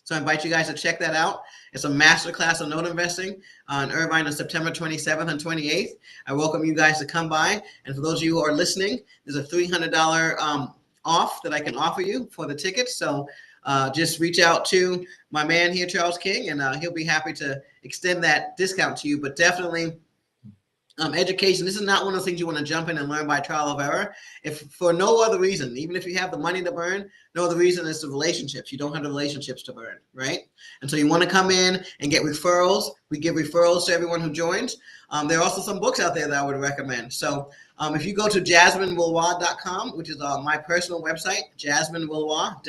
So I invite you guys to check that out. It's a master class on note investing in Irvine on September 27th and 28th. I welcome you guys to come by. And for those of you who are listening, there's a $300 off that I can offer you for the tickets. So just reach out to my man here, Charles King, and he'll be happy to extend that discount to you. But definitely education, this is not one of those things you want to jump in and learn by trial of error. If for no other reason, even if you have the money to burn, no other reason is the relationships. You don't have the relationships to burn, right? And so you want to come in and get referrals. We give referrals to everyone who joins. There are also some books out there that I would recommend. So if you go to JasmineWillois.com, which is my personal website, JasmineWillois,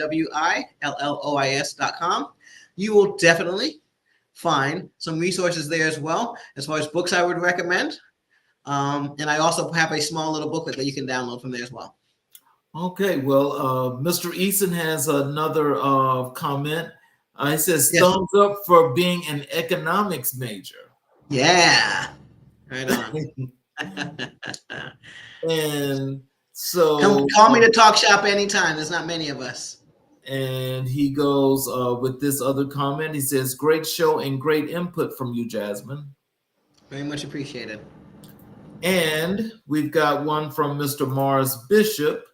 WILLOIS.com, you will definitely find some resources there as well, as far as books I would recommend. And I also have a small little booklet that you can download from there as well. Okay, well, Mr. Eason has another comment. He says, Yes. Thumbs up for being an economics major. Yeah, right on. And so Call me to talk shop anytime. There's not many of us. And he goes with this other comment. He says, great show and great input from you, Jasmine. Very much appreciated. And we've got one from Mr. Mars Bishop.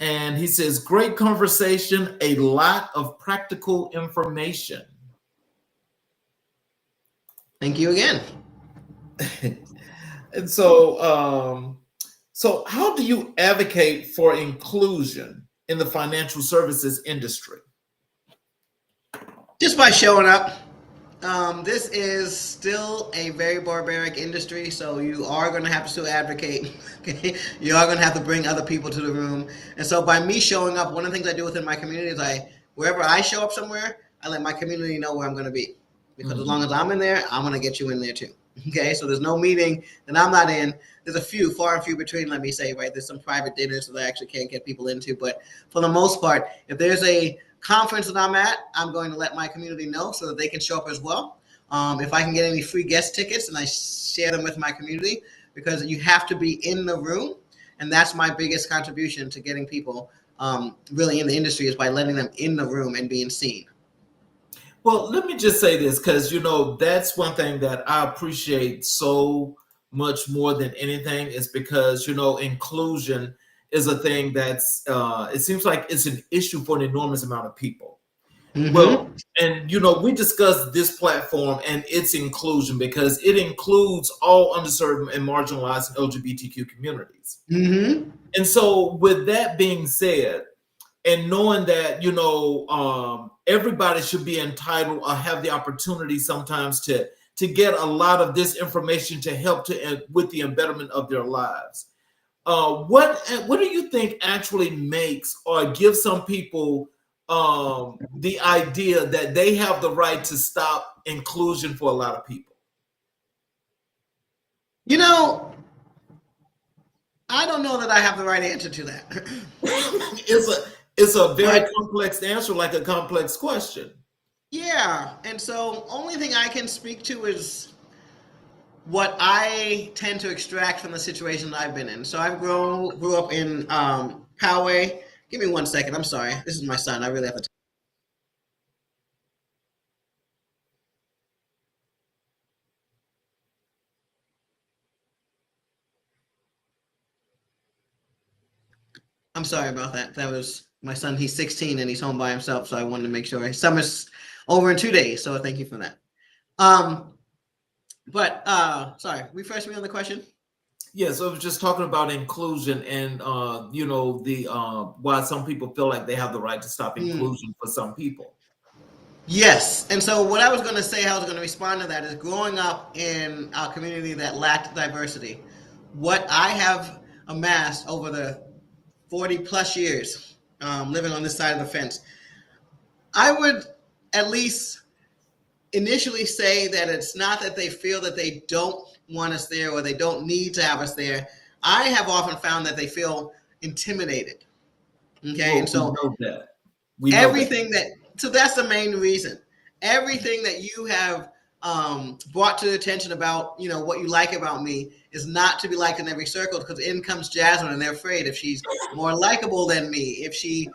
And he says, great conversation, a lot of practical information. Thank you again. And so, so how do you advocate for inclusion in the financial services industry? Just by showing up. This is still a very barbaric industry, so you are going to have to still advocate. Okay? You are going to have to bring other people to the room. And so by me showing up, one of the things I do within my community is wherever I show up somewhere, I let my community know where I'm going to be. Because as long as I'm in there, I'm going to get you in there too. Okay, so there's no meeting that I'm not in. There's a few, far and few between, let me say, right? There's some private dinners that I actually can't get people into. But for the most part, if there's a conference that I'm at, I'm going to let my community know so that they can show up as well. If I can get any free guest tickets, and I share them with my community, because you have to be in the room. And that's my biggest contribution to getting people really in the industry, is by letting them in the room and being seen. Well, let me just say this, because, that's one thing that I appreciate so much more than anything, is because, inclusion is a thing that's, it seems like it's an issue for an enormous amount of people. Mm-hmm. Well, and, we discussed this platform and its inclusion because it includes all underserved and marginalized and LGBTQ communities. Mm-hmm. And so with that being said, and knowing that, everybody should be entitled or have the opportunity sometimes to get a lot of this information to help with the betterment of their lives. What do you think actually makes or gives some people the idea that they have the right to stop inclusion for a lot of people? I don't know that I have the right answer to that. It's a very complex answer, like a complex question. Yeah, and so only thing I can speak to is what I tend to extract from the situation that I've been in. So I grew up in Poway. Give me 1 second. I'm sorry. This is my son. I really have to. I'm sorry about that. That was my son. He's 16 and he's home by himself. So I wanted to make sure. His summer's over in 2 days. So thank you for that. Sorry, refresh me on the question. Yeah, so I was just talking about inclusion and why some people feel like they have the right to stop inclusion for some people. Yes, and so what I was going to say, how I was going to respond to that, is growing up in a community that lacked diversity, what I have amassed over the 40 plus years living on this side of the fence, I would at least initially say that it's not that they feel that they don't want us there or they don't need to have us there. I have often found that they feel intimidated. Okay, well, and so so that's the main reason. Everything that you have brought to the attention about, what you like about me is not to be liked in every circle, because in comes Jasmine and they're afraid if she's more likable than me, if she's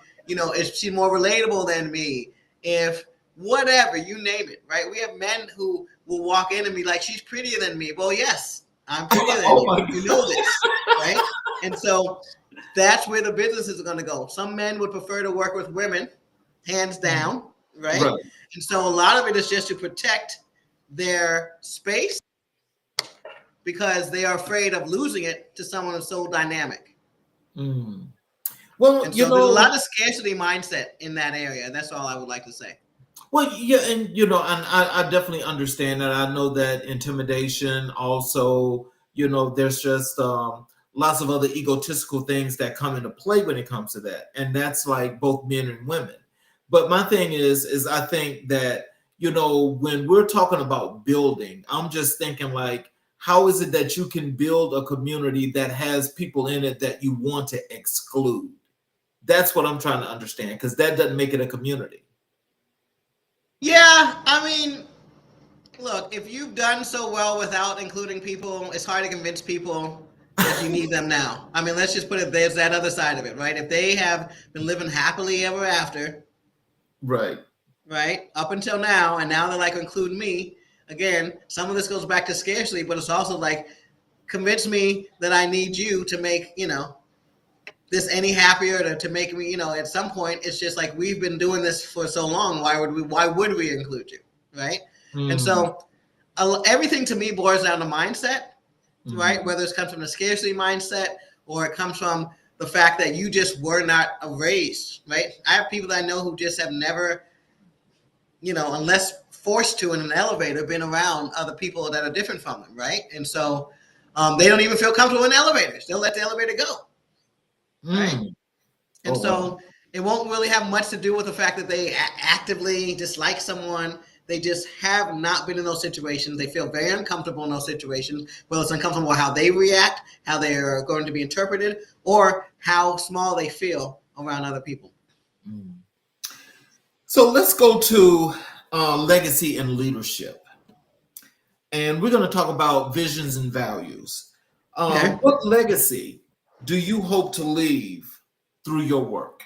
more relatable than me, if whatever, you name it, right? We have men who will walk in and be like, she's prettier than me. Well, yes, I'm prettier than you. You know this, right? And so that's where the businesses are going to go. Some men would prefer to work with women, hands down, right? And so a lot of it is just to protect their space because they are afraid of losing it to someone who's so dynamic. Well, and so there's a lot of scarcity mindset in that area. That's all I would like to say. Well, yeah, and and I definitely understand that. I know that intimidation also, there's just lots of other egotistical things that come into play when it comes to that. And that's like both men and women. But my thing is I think that, when we're talking about building, I'm just thinking like, how is it that you can build a community that has people in it that you want to exclude? That's what I'm trying to understand, because that doesn't make it a community. Yeah, I mean, look, if you've done so well without including people, it's hard to convince people that you need them now. I mean, let's just put it, there's that other side of it, right? If they have been living happily ever after, right, up until now, and now they're like, include me, again, some of this goes back to scarcity, but it's also like, convince me that I need you to make, this any happier, to make me, at some point, it's just like, we've been doing this for so long. Why would we include you? Right. And so everything to me boils down to mindset, right? Whether it comes from the scarcity mindset or it comes from the fact that you just were not raised, right? I have people that I know who just have never, unless forced to in an elevator, been around other people that are different from them, right? And so they don't even feel comfortable in elevators. They'll let the elevator go, right? And so it won't really have much to do with the fact that they actively dislike someone. They just have not been in those situations. They feel very uncomfortable in those situations, whether it's uncomfortable how they react, how they are going to be interpreted, or how small they feel around other people. So let's go to legacy and leadership. And we're going to talk about visions and values. Okay. What legacy do you hope to leave through your work?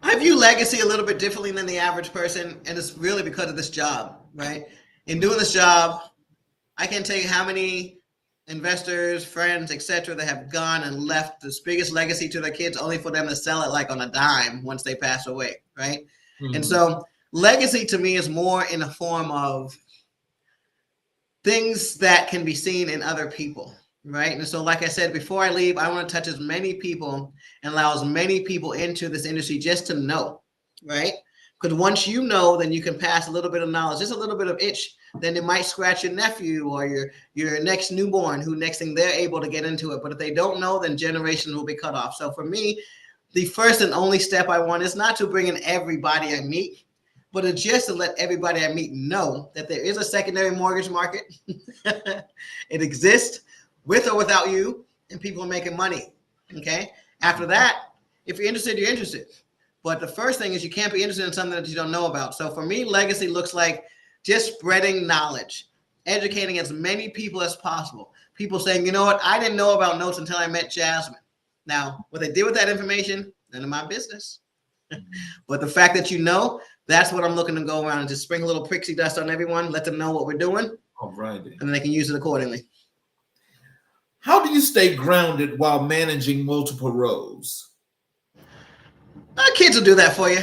I view legacy a little bit differently than the average person, and it's really because of this job, right? In doing this job, I can't tell you how many investors, friends, etc., that have gone and left this biggest legacy to their kids only for them to sell it like on a dime once they pass away, right? And so legacy to me is more in the form of things that can be seen in other people, right? And so, like I said, before I leave, I want to touch as many people and allow as many people into this industry just to know, right? Because once you know, then you can pass a little bit of knowledge, just a little bit of itch. Then it might scratch your nephew or your next newborn, who next thing they're able to get into it. But if they don't know, then generations will be cut off. So for me, the first and only step I want is not to bring in everybody I meet, but it's just to let everybody I meet know that there is a secondary mortgage market. It exists with or without you, and people are making money. Okay. After that, if you're interested, you're interested. But the first thing is you can't be interested in something that you don't know about. So for me, legacy looks like just spreading knowledge, educating as many people as possible. People saying, you know what, I didn't know about notes until I met Jasmine. Now, what they did with that information, none of my business. But the fact that that's what I'm looking to go around and just sprinkle a little pixie dust on everyone, let them know what we're doing. All right. And then they can use it accordingly. How do you stay grounded while managing multiple roles? Kids will do that for you.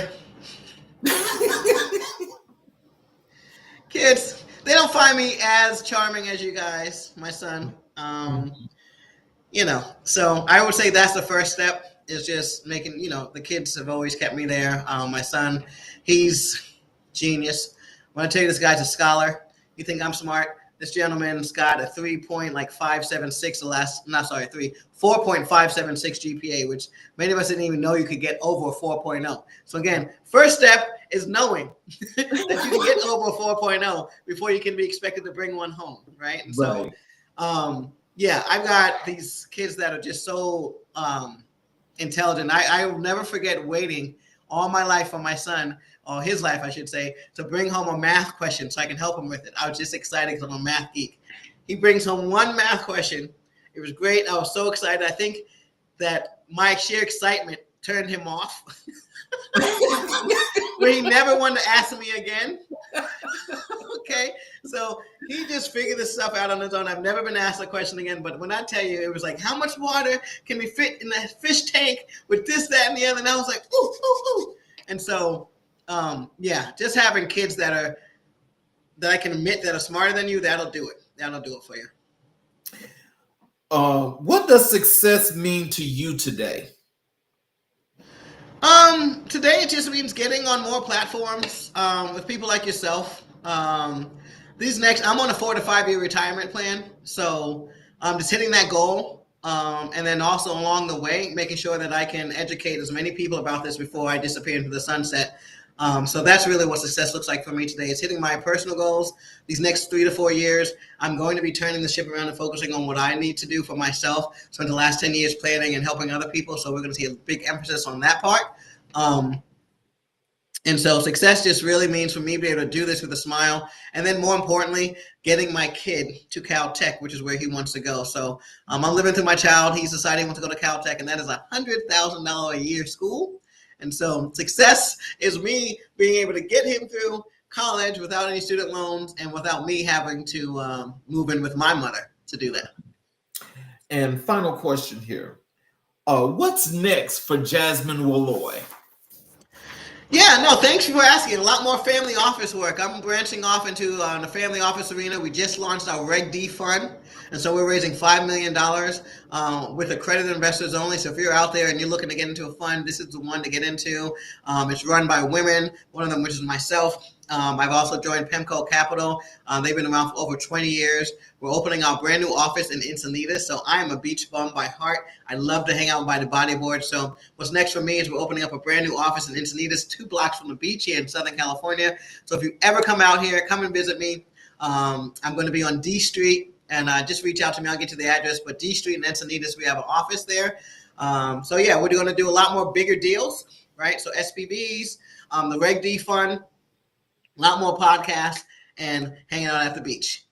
Kids, they don't find me as charming as you guys, my son. So I would say that's the first step, is just making, the kids have always kept me there. My son, he's genius. When I tell you this guy's a scholar, you think I'm smart? This gentleman's got a 4.576 GPA, which many of us didn't even know you could get over a 4.0. So again, first step is knowing that you can get over a 4.0 before you can be expected to bring one home, right? And so, I've got these kids that are just so intelligent. I will never forget waiting all my life for my son, or his life, I should say, to bring home a math question so I can help him with it. I was just excited because I'm a math geek. He brings home one math question. It was great. I was so excited. I think that my sheer excitement turned him off. Where he never wanted to ask me again. Okay. So he just figured this stuff out on his own. I've never been asked a question again. But when I tell you, it was like, how much water can we fit in that fish tank with this, that, and the other? And I was like, ooh, ooh, ooh. And so, just having kids that I can admit that are smarter than you, that'll do it. That'll do it for you. What does success mean to you today? Today it just means getting on more platforms with people like yourself. I'm on a 4 to 5 year retirement plan, so I'm just hitting that goal, and then also along the way making sure that I can educate as many people about this before I disappear into the sunset. So that's really what success looks like for me today. It's hitting my personal goals. These next 3 to 4 years, I'm going to be turning the ship around and focusing on what I need to do for myself. Spent the last 10 years planning and helping other people, so we're going to see a big emphasis on that part. And so success just really means for me to be able to do this with a smile. And then more importantly, getting my kid to Caltech, which is where he wants to go. So I'm living through my child. He's deciding he wants to go to Caltech, and that is $100,000 a year school. And so success is me being able to get him through college without any student loans and without me having to move in with my mother to do that. And final question here. What's next for Jasmine Willois? Yeah, no, thanks for asking. A lot more family office work. I'm branching off into the family office arena. We just launched our Reg D fund. And so we're raising $5 million with accredited investors only. So if you're out there and you're looking to get into a fund, this is the one to get into. It's run by women, one of them, which is myself. I've also joined PEMCO Capital. They've been around for over 20 years. We're opening our brand new office in Encinitas. So I am a beach bum by heart. I love to hang out by the bodyboard. So what's next for me is we're opening up a brand new office in Encinitas, 2 blocks from the beach here in Southern California. So if you ever come out here, come and visit me. I'm going to be on D Street. And just reach out to me. I'll get you the address. But D Street in Encinitas, we have an office there. So yeah, we're going to do a lot more bigger deals, right? So SPVs, the Reg D Fund, a lot more podcasts, and hanging out at the beach.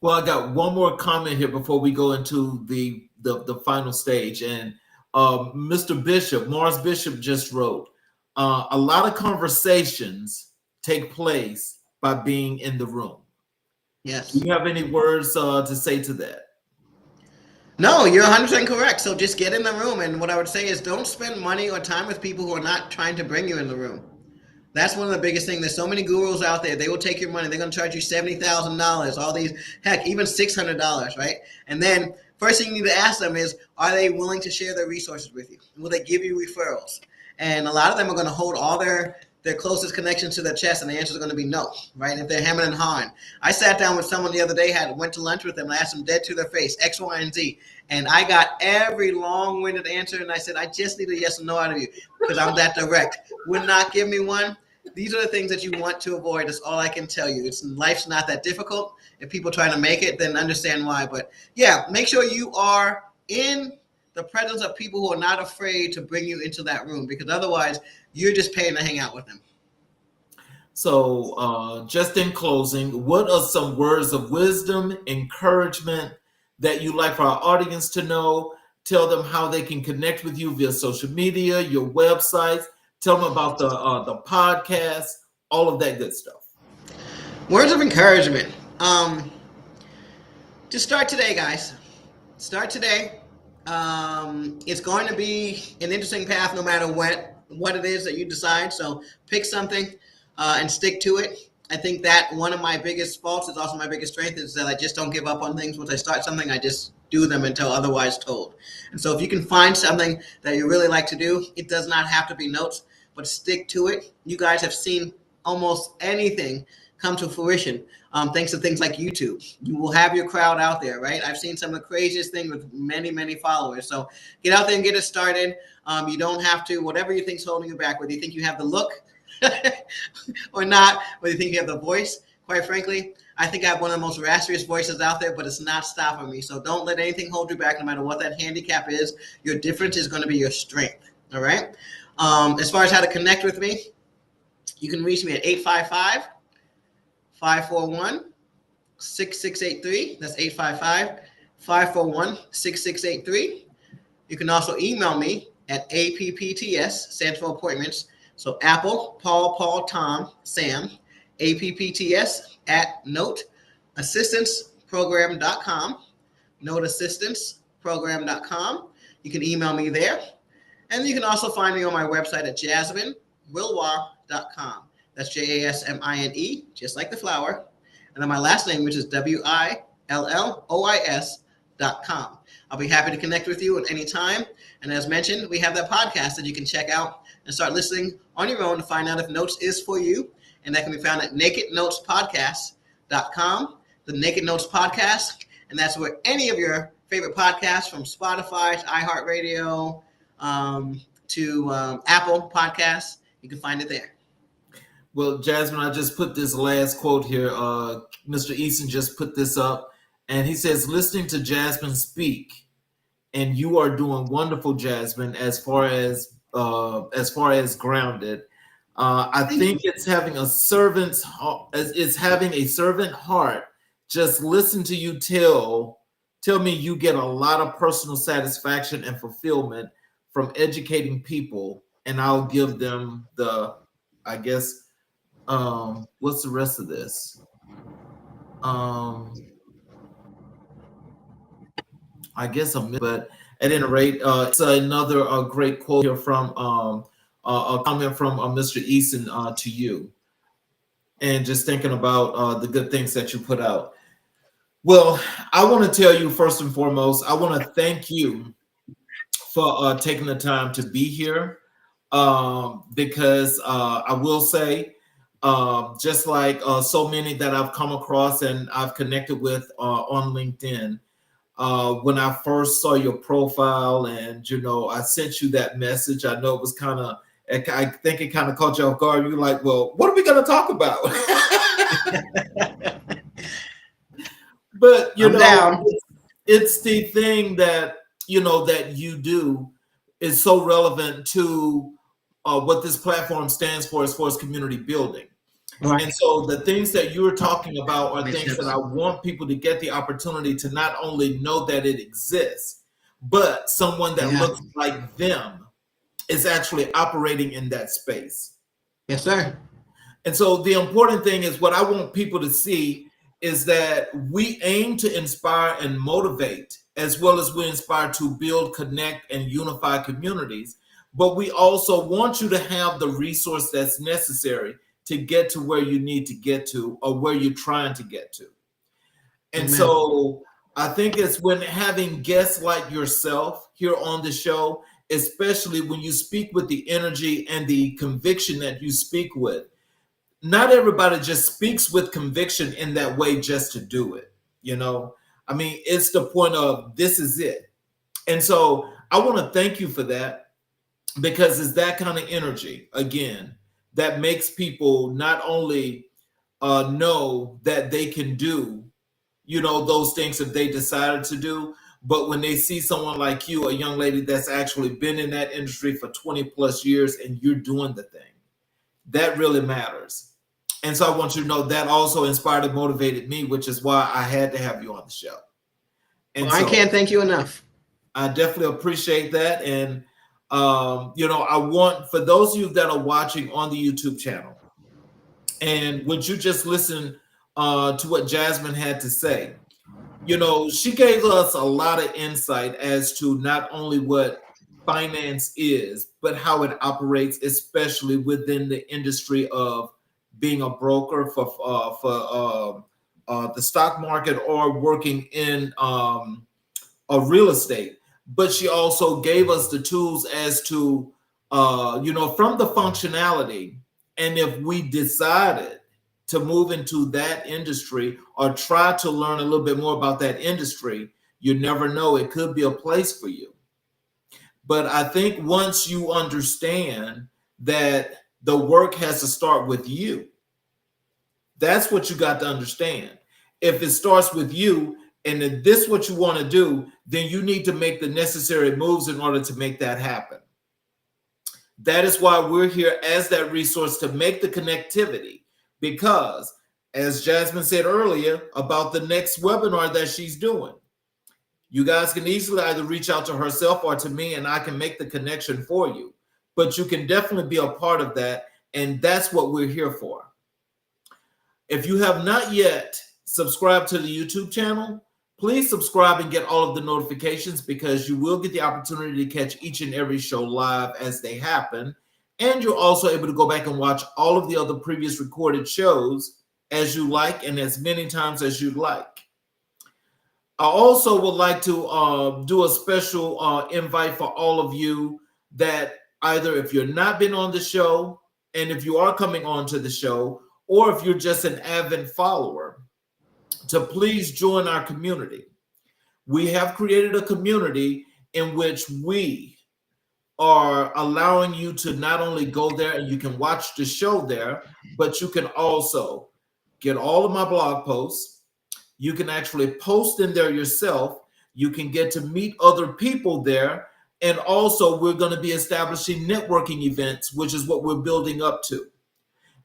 Well, I got one more comment here before we go into the final stage. And Mr. Bishop, Morris Bishop just wrote, a lot of conversations take place by being in the room. Yes. Do you have any words to say to that? No, you're 100% correct. So just get in the room. And what I would say is don't spend money or time with people who are not trying to bring you in the room. That's one of the biggest things. There's so many gurus out there. They will take your money. They're going to charge you $70,000, all these, heck, even $600, right? And then first thing you need to ask them is, are they willing to share their resources with you? Will they give you referrals? And a lot of them are going to hold all their closest connections to their chest, and the answer is going to be no, right? If they're hemming and hawing. I sat down with someone the other day, went to lunch with them, and I asked them dead to their face, X, Y, and Z. And I got every long-winded answer, and I said, I just need a yes or no out of you because I'm that direct. Would not give me one. These are the things that you want to avoid. That's all I can tell you. Life's not that difficult. If people are trying to make it, then understand why. But yeah, make sure you are in the presence of people who are not afraid to bring you into that room, because otherwise you're just paying to hang out with them. So just in closing, what are some words of wisdom, encouragement that you'd like for our audience to know? Tell them how they can connect with you via social media, your websites. Tell them about the podcast, all of that good stuff. Words of encouragement. Just start today, guys. Start today. It's going to be an interesting path no matter what it is that you decide. So pick something and stick to it. I think that one of my biggest faults is also my biggest strength is that I just don't give up on things. Once I start something, I just do them until otherwise told. And so if you can find something that you really like to do, it does not have to be notes, but stick to it. You guys have seen almost anything come to fruition thanks to things like YouTube. You will have your crowd out there, right? I've seen some of the craziest things with many, many followers. So get out there and get it started. You don't have to, whatever you think is holding you back, whether you think you have the look or not, whether you think you have the voice, quite frankly, I think I have one of the most raspiest voices out there, but it's not stopping me. So don't let anything hold you back, no matter what that handicap is. Your difference is going to be your strength, all right? As far as how to connect with me, you can reach me at 855-541-6683. That's 855-541-6683. You can also email me at APPTS, stands for appointments. So Apple, Paul, Tom, Sam, APPTS at noteassistanceprogram.com, noteassistanceprogram.com. You can email me there. And you can also find me on my website at jasminewillois.com. That's Jasmine, just like the flower. And then my last name, which is WILLOIS.com. I'll be happy to connect with you at any time. And as mentioned, we have that podcast that you can check out and start listening on your own to find out if Notes is for you. And that can be found at nakednotespodcast.com, the Naked Notes Podcast. And that's where any of your favorite podcasts from Spotify to iHeartRadio to Apple Podcasts, you can find it there. Well, Jasmine, I just put this last quote here. Mr. Eason just put this up, and he says, listening to Jasmine speak, and you are doing wonderful, Jasmine, as far as grounded. I think it's having a servant heart. Just listen to you tell me you get a lot of personal satisfaction and fulfillment from educating people and I'll give them the, I guess, what's the rest of this? I guess but at any rate, it's another great quote here from a comment from Mr. Easton to you, and just thinking about the good things that you put out. Well, I want to tell you first and foremost, I want to thank you for taking the time to be here, because I will say, just like so many that I've come across and I've connected with on LinkedIn, when I first saw your profile and, you know, I sent you that message, I know it was kind of, I think it kind of caught you off guard. You're like, well, what are we going to talk about? But, you know, it's the thing that, you know, that you do is so relevant to what this platform stands for as far as community building. Right. And so the things that you're talking about are things that I want people to get the opportunity to not only know that it exists, but someone that looks like them is actually operating in that space. Yes, sir. And so the important thing is, what I want people to see is that we aim to inspire and motivate, as well as we inspire to build, connect, and unify communities. But we also want you to have the resource that's necessary to get to where you need to get to, or where you're trying to get to. And so I think it's when having guests like yourself here on the show, especially when you speak with the energy and the conviction that you speak with. Not everybody just speaks with conviction in that way just to do it. You know, I mean, it's the point of this is it. And so I want to thank you for that, because it's that kind of energy, again, that makes people not only know that they can do, you know, those things if they decided to do, but when they see someone like you, a young lady that's actually been in that industry for 20 plus years and you're doing the thing, that really matters. And so I want you to know that also inspired and motivated me, which is why I had to have you on the show. And I can't thank you enough. I definitely appreciate that. And, you know, I want, for those of you that are watching on the YouTube channel, and would you just listen to what Jasmine had to say? You know, she gave us a lot of insight as to not only what finance is, but how it operates, especially within the industry of being a broker for the stock market or working in a real estate. But she also gave us the tools as to, you know, from the functionality. And if we decided to move into that industry or try to learn a little bit more about that industry, you never know, it could be a place for you. But I think once you understand that the work has to start with you, that's what you got to understand. If it starts with you and if this is what you want to do, then you need to make the necessary moves in order to make that happen. That is why we're here as that resource to make the connectivity, because as Jasmine said earlier about the next webinar that she's doing, you guys can easily either reach out to herself or to me and I can make the connection for you. But you can definitely be a part of that, and that's what we're here for. If you have not yet subscribed to the YouTube channel, please subscribe and get all of the notifications, because you will get the opportunity to catch each and every show live as they happen. And you're also able to go back and watch all of the other previous recorded shows as you like and as many times as you'd like. I also would like to do a special invite for all of you that either if you're not been on the show, and if you are coming on to the show, or if you're just an avid follower, to please join our community. We have created a community in which we are allowing you to not only go there and you can watch the show there, but you can also get all of my blog posts. You can actually post in there yourself. You can get to meet other people there. And also we're going to be establishing networking events, which is what we're building up to.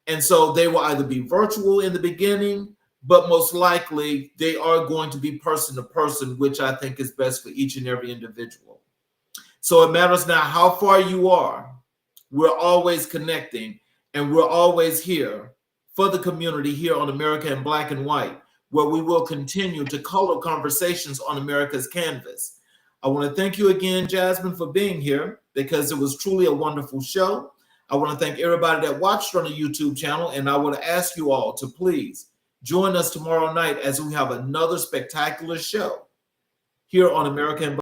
And so they will either be virtual in the beginning, but most likely they are going to be person to person, which I think is best for each and every individual. So it matters now how far you are. we're always connecting, and we're always here for the community here on America in Black and White, where we will continue to color conversations on America's canvas. I want to thank you again, Jasmine, for being here, because it was truly a wonderful show. I want to thank everybody that watched on the YouTube channel, and I want to ask you all to please join us tomorrow night as we have another spectacular show here on America in Black.